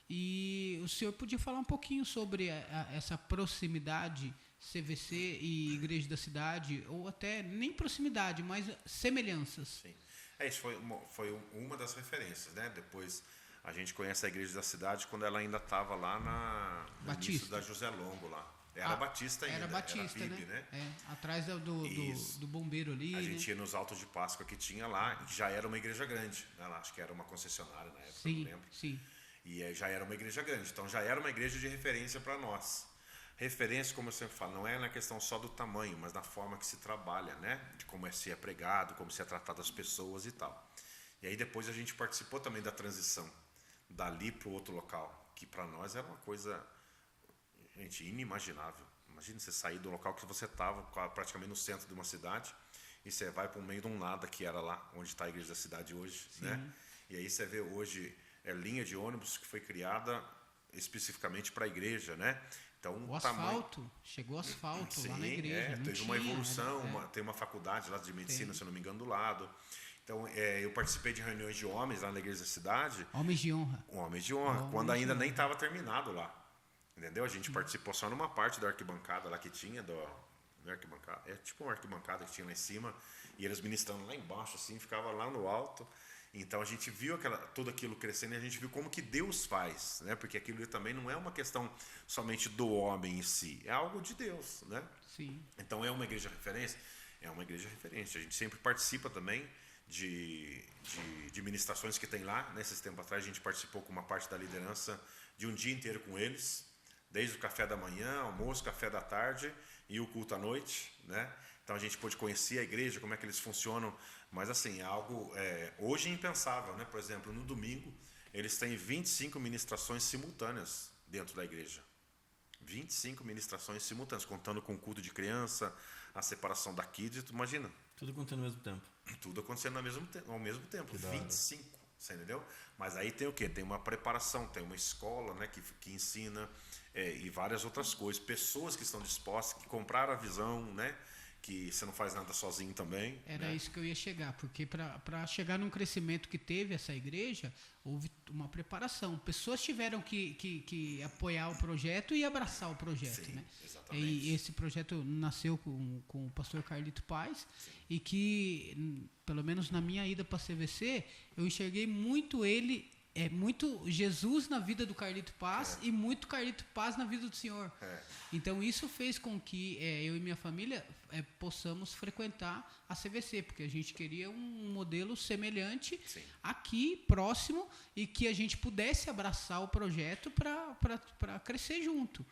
E o senhor podia falar um pouquinho sobre essa proximidade CVC e igreja da cidade, ou até nem proximidade, mas semelhanças. Sim. Isso foi uma das referências, né? Depois a gente conhece a igreja da cidade quando ela ainda estava lá no início da José Longo lá. Era Batista ainda. Era Batista, era PIB, né? Atrás do bombeiro ali. A gente ia nos Altos de Páscoa que tinha lá, que já era uma igreja grande. Né? Acho que era uma concessionária na época, não lembro. Sim. E já era uma igreja grande. Então já era uma igreja de referência para nós. Referência, como eu sempre falo, não é na questão só do tamanho, mas na forma que se trabalha, né? De como se é pregado, como se é tratado as pessoas e tal. E aí depois a gente participou também da transição dali para o outro local, que para nós era uma coisa, gente, inimaginável. Imagina você sair do local que você estava, praticamente no centro de uma cidade, e você vai para o meio de um nada que era lá, onde está a igreja da cidade hoje, né? E aí você vê hoje linha de ônibus que foi criada especificamente para a igreja, né? Então, o asfalto, chegou asfalto lá na igreja. Teve uma evolução, tem uma faculdade lá de medicina, se eu não me engano, do lado. Então, eu participei de reuniões de homens lá na igreja da cidade. Homens de honra. Homens de honra, quando ainda nem estava terminado lá. Entendeu? A gente participou só numa parte da arquibancada lá que tinha, arquibancada. É tipo uma arquibancada que tinha lá em cima, e eles ministrando lá embaixo, assim, ficava lá no alto. Então a gente viu tudo aquilo crescendo e a gente viu como que Deus faz, né? Porque aquilo também não é uma questão somente do homem em si, é algo de Deus, né? Sim. Então é uma igreja referência? É uma igreja referência. A gente sempre participa também de ministrações que tem lá. Nesses tempos atrás a gente participou com uma parte da liderança de um dia inteiro com eles, desde o café da manhã, almoço, café da tarde e o culto à noite, né? Então a gente pôde conhecer a igreja, como é que eles funcionam, mas assim, é algo hoje impensável, né? Por exemplo, no domingo eles têm 25 ministrações simultâneas dentro da igreja. 25 ministrações simultâneas, contando com o culto de criança, a separação da kids, tu imagina. Tudo acontecendo ao mesmo tempo. Tudo acontecendo ao mesmo tempo. 25, você entendeu? Mas aí tem o quê? Tem uma preparação, tem uma escola, né, que ensina e várias outras coisas. Pessoas que estão dispostas, que compraram a visão, né? Que você não faz nada sozinho também. Era né? isso que eu ia chegar, porque para chegar num crescimento que teve essa igreja, houve uma preparação. Pessoas tiveram que apoiar o projeto e abraçar o projeto. Sim, né? exatamente. E esse projeto nasceu com o pastor Carlito Paz, e que, pelo menos na minha ida para a CVC, eu enxerguei muito ele, muito Jesus na vida do Carlito Paz e muito Carlito Paz na vida do Senhor. Então isso fez com que eu e minha família possamos frequentar a CVC, porque a gente queria um modelo semelhante aqui, próximo, e que a gente pudesse abraçar o projeto para crescer junto.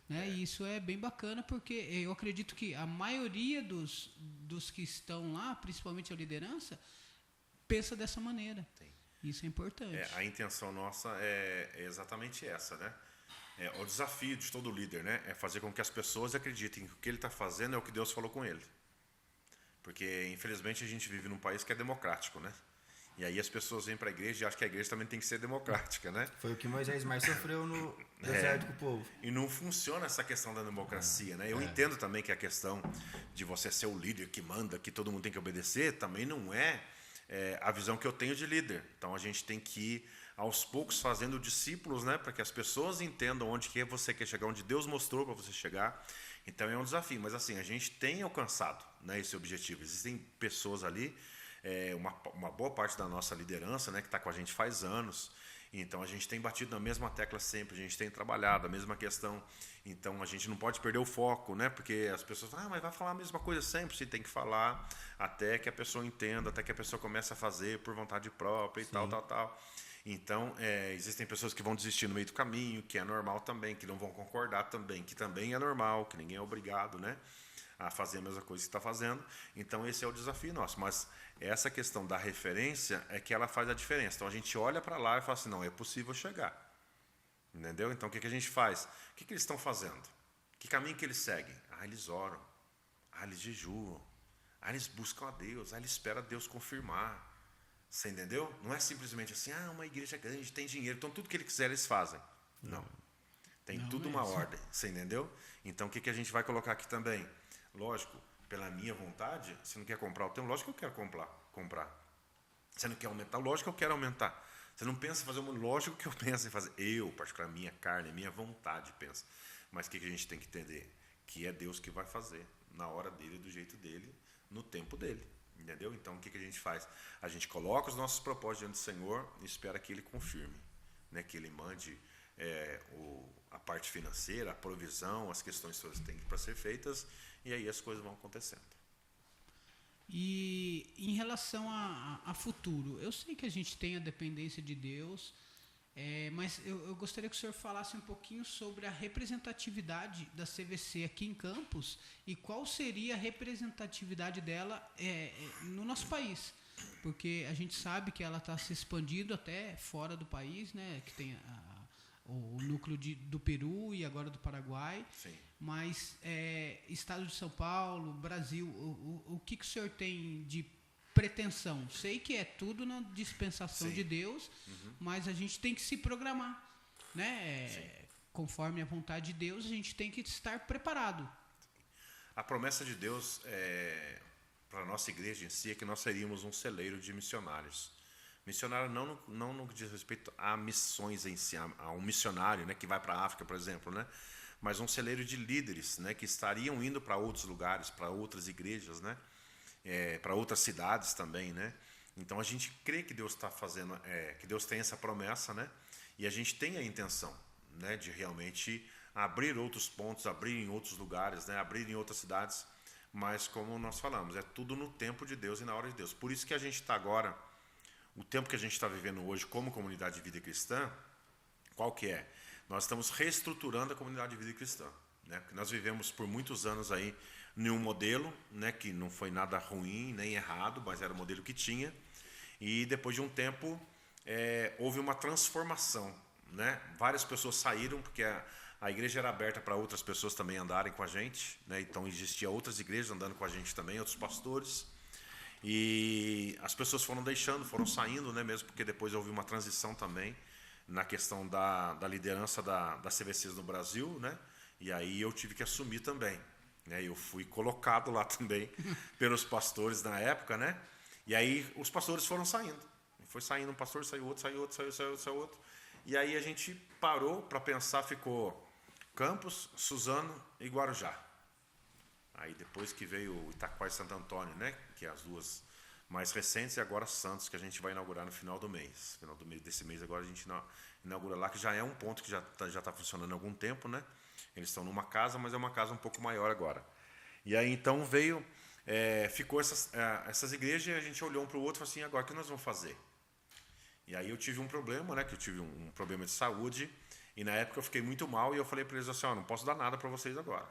Né? E isso é bem bacana, porque eu acredito que a maioria dos que estão lá, principalmente a liderança, pensa dessa maneira. Isso é importante. A intenção nossa é exatamente essa, né? O desafio de todo líder, né? É fazer com que as pessoas acreditem que o que ele está fazendo é o que Deus falou com ele. Porque, infelizmente, a gente vive num país que é democrático, né? E aí as pessoas vêm para a igreja e acham que a igreja também tem que ser democrática, né? Foi o que Moisés mais sofreu no deserto com o povo. E não funciona essa questão da democracia, né? Eu entendo também que a questão de você ser o líder que manda, que todo mundo tem que obedecer, também não é a visão que eu tenho de líder. Então a gente tem que ir aos poucos fazendo discípulos, né, para que as pessoas entendam onde que você quer chegar, onde Deus mostrou para você chegar. Então é um desafio, mas assim, a gente tem alcançado, né, esse objetivo. Existem pessoas ali, uma boa parte da nossa liderança, né, que está com a gente faz anos. Então a gente tem batido na mesma tecla sempre, a gente tem trabalhado a mesma questão. Então a gente não pode perder o foco, né? Porque as pessoas falam, mas vai falar a mesma coisa sempre. Você tem que falar até que a pessoa entenda, até que a pessoa comece a fazer por vontade própria e tal. Então existem pessoas que vão desistir no meio do caminho, que é normal também, que não vão concordar também, que também é normal, que ninguém é obrigado, né, a fazer a mesma coisa que está fazendo. Então esse é o desafio nosso. Mas essa questão da referência é que ela faz a diferença. Então a gente olha para lá e fala assim, não, é possível chegar. Entendeu? Então o que a gente faz? O que eles estão fazendo? Que caminho que eles seguem? Eles oram. Eles jejuam. Eles buscam a Deus. Eles esperam Deus confirmar. Você entendeu? Não é simplesmente assim, uma igreja grande, tem dinheiro, então tudo que eles quiserem eles fazem. Não. Tem tudo uma ordem. Você entendeu? Então o que a gente vai colocar aqui também? Lógico, pela minha vontade, você não quer comprar o teu, lógico que eu quero comprar. Você não quer aumentar, lógico que eu quero aumentar. Você não pensa em fazer lógico que eu penso em fazer. Eu, particularmente, minha carne, minha vontade pensa. Mas o que a gente tem que entender? Que é Deus que vai fazer, na hora dele, do jeito dele, no tempo dele. Entendeu? Então o que a gente faz? A gente coloca os nossos propósitos diante do Senhor e espera que Ele confirme, né? Que Ele mande a parte financeira, a provisão, as questões todas que têm para ser feitas, e aí as coisas vão acontecendo. E em relação a futuro, eu sei que a gente tem a dependência de Deus, mas eu gostaria que o senhor falasse um pouquinho sobre a representatividade da CVC aqui em Campos e qual seria a representatividade dela no nosso país. Porque a gente sabe que ela está se expandindo até fora do país, né? Que tem o núcleo do Peru e agora do Paraguai. Sim. Mas Estado de São Paulo, Brasil, o que o senhor tem de pretensão? Sei que é tudo na dispensação de Deus, mas a gente tem que se programar, né? Conforme a vontade de Deus, a gente tem que estar preparado. A promessa de Deus para a nossa igreja em si é que nós seríamos um celeiro de missionários. Missionário não no que diz respeito a missões em si, a um missionário, né, que vai para a África, por exemplo, né? Mas um celeiro de líderes, né, que estariam indo para outros lugares, para outras igrejas, né, para outras cidades também, né. Então a gente crê que Deus está fazendo, que Deus tem essa promessa, né, e a gente tem a intenção, né, de realmente abrir outros pontos, abrir em outros lugares, né, abrir em outras cidades, mas como nós falamos, é tudo no tempo de Deus e na hora de Deus. Por isso que a gente está agora, o tempo que a gente está vivendo hoje como comunidade de vida cristã, qual que é? Nós estamos reestruturando a comunidade de vida cristã, né? Porque nós vivemos por muitos anos aí em um modelo, né, que não foi nada ruim nem errado, mas era o modelo que tinha. E depois de um tempo houve uma transformação, né? Várias pessoas saíram porque a igreja era aberta para outras pessoas também andarem com a gente, né? Então existia outras igrejas andando com a gente também, outros pastores. E as pessoas foram deixando, foram saindo, né? Mesmo porque depois houve uma transição também na questão da liderança da CVCs no Brasil, né? E aí eu tive que assumir também, né? Eu fui colocado lá também pelos pastores na época, né? E aí os pastores foram saindo. Foi saindo um pastor, saiu outro, saiu outro, saiu outro. E aí a gente parou para pensar, ficou Campos, Suzano e Guarujá. Aí depois que veio Itaquá e Santo Antônio, né? Que é as duas mais recentes, e agora Santos, que a gente vai inaugurar no final do mês. Final do mês, desse mês agora a gente inaugura lá, que já é um ponto que já tá funcionando há algum tempo, né? Eles estão numa casa, mas é uma casa um pouco maior agora. E aí então veio, ficou essas igrejas, e a gente olhou um para o outro e falou assim, agora o que nós vamos fazer? E aí eu tive um problema, né? Que eu tive um problema de saúde, e na época eu fiquei muito mal, e eu falei para eles assim, não posso dar nada para vocês agora.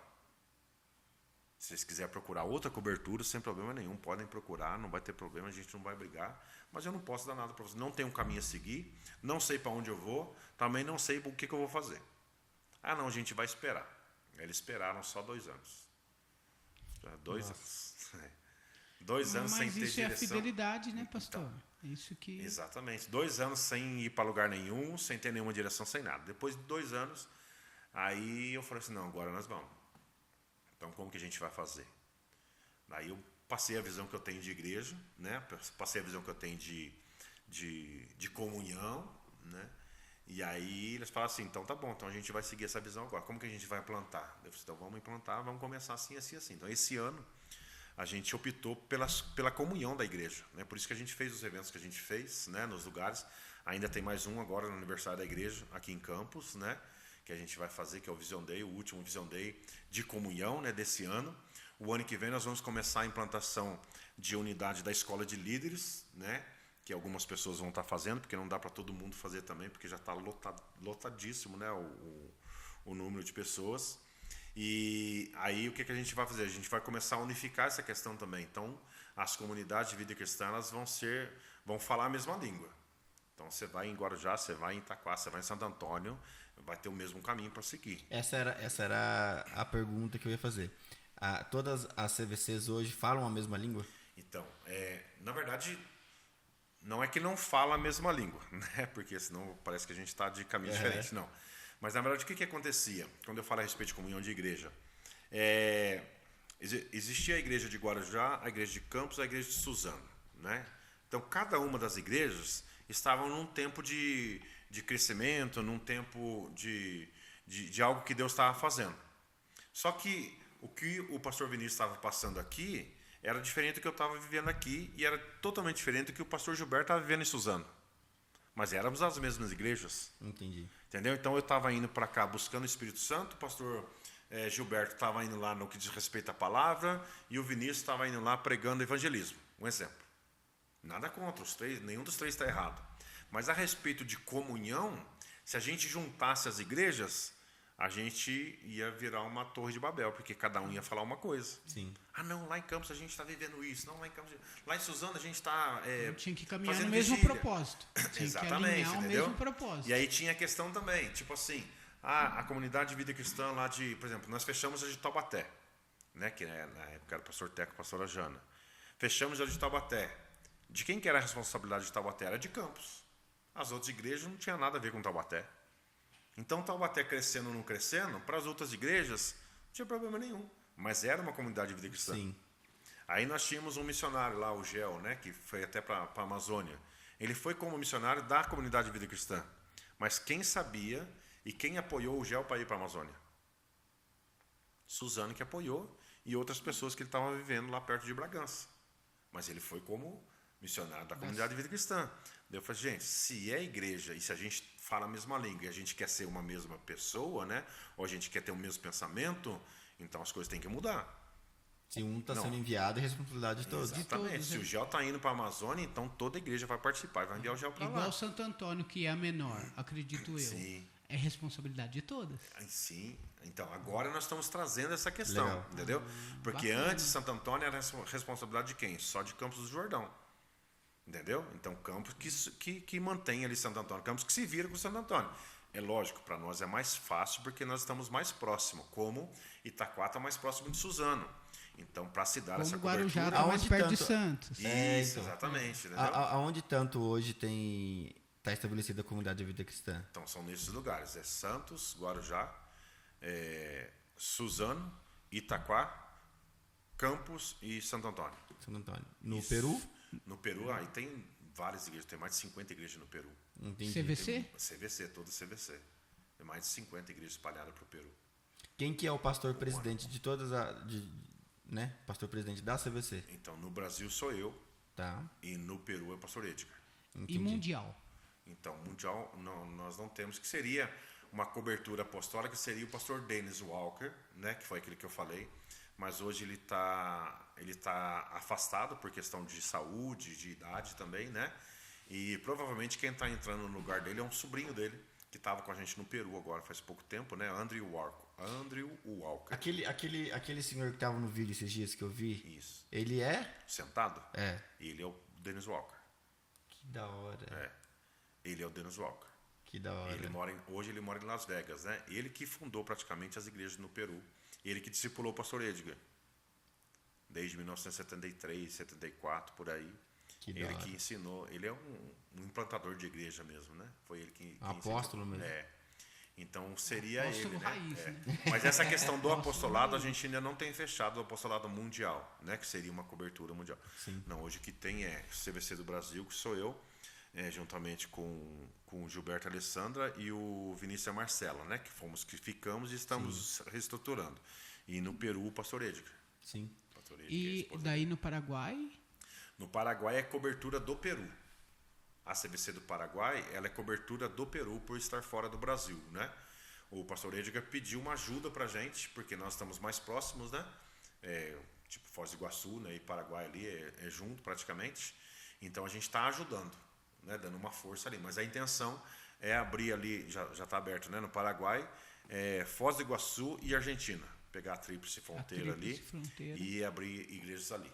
Se vocês quiserem procurar outra cobertura, sem problema nenhum, podem procurar, não vai ter problema, a gente não vai brigar, mas eu não posso dar nada para vocês. Não tenho um caminho a seguir, não sei para onde eu vou, também não sei o que eu vou fazer. Ah, não, a gente vai esperar. Eles esperaram só 2 anos. 2 anos. 2 anos sem ter direção. Mas isso é a fidelidade, né, pastor? Isso que... Exatamente. 2 anos sem ir para lugar nenhum, sem ter nenhuma direção, sem nada. Depois de 2 anos, aí eu falei assim, não, agora nós vamos. Então, como que a gente vai fazer? Aí eu passei a visão que eu tenho de igreja, né? Passei a visão que eu tenho de comunhão, né? E aí eles falaram assim, então tá bom, então a gente vai seguir essa visão agora. Como que a gente vai implantar? Eu falei, então vamos implantar, vamos começar assim, assim, assim. Então esse ano a gente optou pela comunhão da igreja, né? Por isso que a gente fez os eventos que a gente fez, né? Nos lugares. Ainda tem mais um agora no aniversário da igreja, aqui em Campos, né? Que a gente vai fazer, que é o Vision Day, o último Vision Day de comunhão, né, desse ano. O ano que vem nós vamos começar a implantação de unidade da escola de líderes, né, que algumas pessoas vão estar fazendo, porque não dá para todo mundo fazer também, porque já está lotadíssimo, né, o número de pessoas. E aí o que a gente vai fazer? A gente vai começar a unificar essa questão também. Então, as comunidades de vida cristã elas vão falar a mesma língua. Então, você vai em Guarujá, você vai em Itaquá, você vai em Santo Antônio, vai ter o mesmo caminho para seguir. Essa era a pergunta que eu ia fazer. Todas as CVCs hoje falam a mesma língua? Então, na verdade, não é que não fala a mesma língua, né? Porque senão parece que a gente está de caminho diferente, não. Mas, na verdade, o que acontecia? Quando eu falo a respeito de comunhão de igreja, existia a igreja de Guarujá, a igreja de Campos, a igreja de Suzano, né? Então, cada uma das igrejas estavam num tempo de crescimento, num tempo de algo que Deus estava fazendo. Só que o que o pastor Vinícius estava passando aqui era diferente do que eu estava vivendo aqui e era totalmente diferente do que o pastor Gilberto estava vivendo em Suzano. Mas éramos as mesmas igrejas. Entendi. Entendeu? Então eu estava indo para cá buscando o Espírito Santo, o pastor Gilberto estava indo lá no que diz respeito à palavra e o Vinícius estava indo lá pregando evangelismo. Um exemplo. Nada contra os três, nenhum dos três está errado. Mas a respeito de comunhão, se a gente juntasse as igrejas, a gente ia virar uma torre de Babel, porque cada um ia falar uma coisa. Sim. Ah, não, lá em Campos a gente está vivendo isso. Não, lá em Suzano a gente está tinha que caminhar fazendo no mesmo vigília. propósito. Tinha Exatamente, que alinhar entendeu? o mesmo propósito. E aí tinha a questão também, tipo assim, a comunidade de vida cristã lá de, por exemplo, nós fechamos a de Taubaté, né, que na época era o pastor Teco, a pastora Jana. Fechamos a de Taubaté. De quem que era a responsabilidade de Taubaté? Era de Campos. As outras igrejas não tinham nada a ver com Taubaté. Então, Taubaté crescendo ou não crescendo, para as outras igrejas, não tinha problema nenhum. Mas era uma comunidade de vida cristã. Sim. Aí nós tínhamos um missionário lá, o Gel, né, que foi até para a Amazônia. Ele foi como missionário da comunidade de vida cristã. Mas quem sabia e quem apoiou o Gel para ir para a Amazônia? Suzano que apoiou e outras pessoas que ele estava vivendo lá perto de Bragança. Mas ele foi como missionário da comunidade de vida cristã. Daí eu falei, gente, se é igreja e se a gente fala a mesma língua e a gente quer ser uma mesma pessoa, né? Ou a gente quer ter o mesmo pensamento, então as coisas têm que mudar. Se um está Não. sendo enviado, é responsabilidade de todos. Exatamente. todos, Se é. o gel está indo para a Amazônia, então toda a igreja vai participar e vai enviar o gel para lá. Igual Santo Antônio, que é a menor, acredito eu. Sim. É responsabilidade de todas. Sim. Então, agora nós estamos trazendo essa questão, Legal. entendeu? Porque bacana. antes Santo Antônio era responsabilidade de quem? Só de Campos do Jordão. Entendeu? Então, Campos que mantém ali Santo Antônio. Campos que se vira com Santo Antônio. É lógico, para nós é mais fácil porque nós estamos mais próximos, como Itaquá está mais próximo de Suzano. Então, para se dar essa Como Guarujá cobertura... está mais Aonde perto de tanto- Santos. Isso, então. exatamente. Entendeu? Aonde tanto hoje está estabelecida a comunidade de vida cristã? Então, são nesses lugares. É Santos, Guarujá, Suzano, Itaquá, Campos e Santo Antônio. Santo Antônio. No Isso. Peru? No Peru, aí tem várias igrejas. Tem mais de 50 igrejas no Peru. Entendi. CVC? CVC, todo CVC. Tem mais de 50 igrejas espalhadas para o Peru. Quem que é o pastor presidente de todas né? Pastor presidente da CVC? Então, no Brasil sou eu Tá. e no Peru é o pastor Edgar. E mundial. Então, mundial, nós não temos, que seria uma cobertura apostólica, que seria o pastor Dennis Walker, né, que foi aquele que eu falei, mas hoje ele tá afastado por questão de saúde, de idade também, né, e provavelmente quem está entrando no lugar dele é um sobrinho dele, que estava com a gente no Peru agora, faz pouco tempo, né, Andrew Walker. Aquele senhor que estava no vídeo esses dias que eu vi, Isso. ele é? Sentado? É. Ele é o Dennis Walker. Que da hora. Ele é o Dennis Walker. Que da hora. Hoje ele mora em Las Vegas, né? Ele que fundou praticamente as igrejas no Peru. Ele que discipulou o pastor Edgar. Desde 1973, 74, por aí. Que da Ele hora. que ensinou. Ele é um implantador de igreja mesmo, né? Foi ele que Apóstolo ensinou. mesmo. Então seria Apóstolo ele, né? raiz, né? Mas essa questão do apostolado, a gente ainda não tem fechado o apostolado mundial, né? Que seria uma cobertura mundial. Sim. Não, hoje o que tem é o CVC do Brasil, que sou eu, juntamente com o Gilberto Alessandra e o Vinícius Marcelo, né? Que ficamos e estamos reestruturando. E no Peru, o pastor Edgar. Sim. Pastor Edgar, E a esposa daí no Paraguai, no Paraguai é cobertura do Peru. A CVC do Paraguai, ela é cobertura do Peru por estar fora do Brasil, né? O pastor Edgar pediu uma ajuda pra gente, porque nós estamos mais próximos, né? Tipo Foz do Iguaçu, né? E Paraguai ali é junto praticamente. Então a gente está ajudando, né? Dando uma força ali. Mas a intenção é abrir ali, já está aberto, né? No Paraguai, Foz do Iguaçu e Argentina. Pegar a tríplice fronteira ali fronteira. e abrir igrejas ali.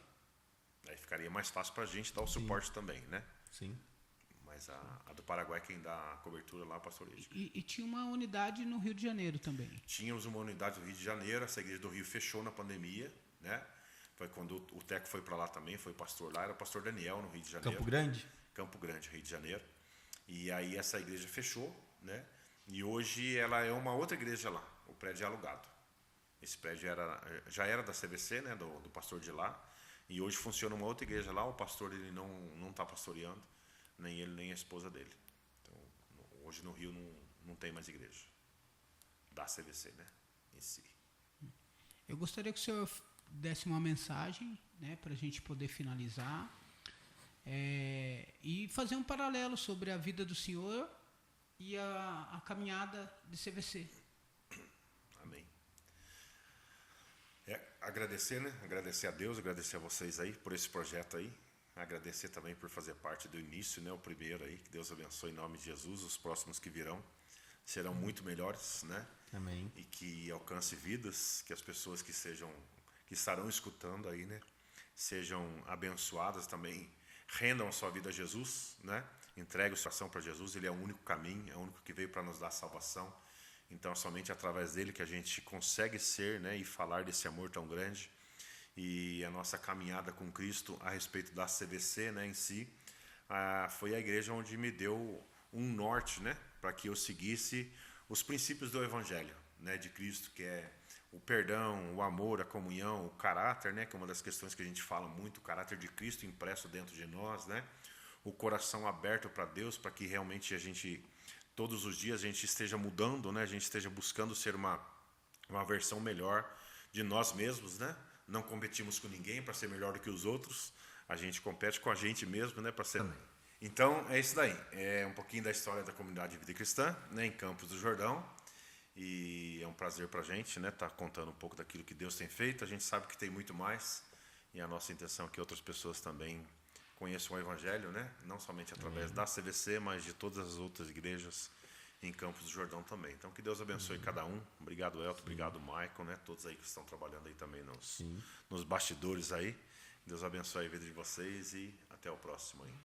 Aí ficaria mais fácil para a gente dar o suporte também, né? Sim. Mas a do Paraguai, quem dá a cobertura lá é o pastor Edgar. E tinha uma unidade no Rio de Janeiro também. Tínhamos uma unidade no Rio de Janeiro, essa igreja do Rio fechou na pandemia, né? Foi quando o Teco foi para lá também, foi pastor lá, era o pastor Daniel no Rio de Janeiro. Campo Grande? Campo Grande, Rio de Janeiro. E aí essa igreja fechou, né? E hoje ela é uma outra igreja lá, o prédio é alugado. Esse prédio já era da CVC, né? Do pastor de lá. E hoje funciona uma outra igreja lá, o pastor ele não está pastoreando, nem ele nem a esposa dele. Então, hoje no Rio não tem mais igreja da CVC, né, em si. Eu gostaria que o senhor desse uma mensagem, né, para a gente poder finalizar e fazer um paralelo sobre a vida do senhor e a caminhada de CVC. Amém. Agradecer, né? Agradecer a Deus, agradecer a vocês aí por esse projeto aí. Agradecer também por fazer parte do início, né? O primeiro aí. Que Deus abençoe em nome de Jesus. Os próximos que virão serão muito melhores, né? Amém. E que alcance vidas, que as pessoas que estarão escutando aí, né? Sejam abençoadas também, rendam a sua vida a Jesus, né? Entregue o seu coração para Jesus. Ele é o único caminho, é o único que veio para nos dar salvação. Então, é somente através dele que a gente consegue ser, né, e falar desse amor tão grande. E a nossa caminhada com Cristo a respeito da CVC, né, em si, foi a igreja onde me deu um norte, né, para que eu seguisse os princípios do Evangelho, né, de Cristo, que é o perdão, o amor, a comunhão, o caráter, né, que é uma das questões que a gente fala muito, o caráter de Cristo impresso dentro de nós, né, o coração aberto para Deus, para que realmente a gente... Todos os dias a gente esteja mudando, né? A gente esteja buscando ser uma versão melhor de nós mesmos, né? Não competimos com ninguém para ser melhor do que os outros. A gente compete com a gente mesmo, né? Para ser. Então é isso daí. É um pouquinho da história da comunidade de vida cristã, né? Em Campos do Jordão. E é um prazer para a gente, né, tá contando um pouco daquilo que Deus tem feito. A gente sabe que tem muito mais, e a nossa intenção é que outras pessoas também conheçam o Evangelho, né, não somente através da CVC, mas de todas as outras igrejas em Campos do Jordão também. Então, que Deus abençoe cada um. Obrigado, Elton. Obrigado, Michael, né, todos aí que estão trabalhando aí também nos bastidores aí. Deus abençoe a vida de vocês e até o próximo aí.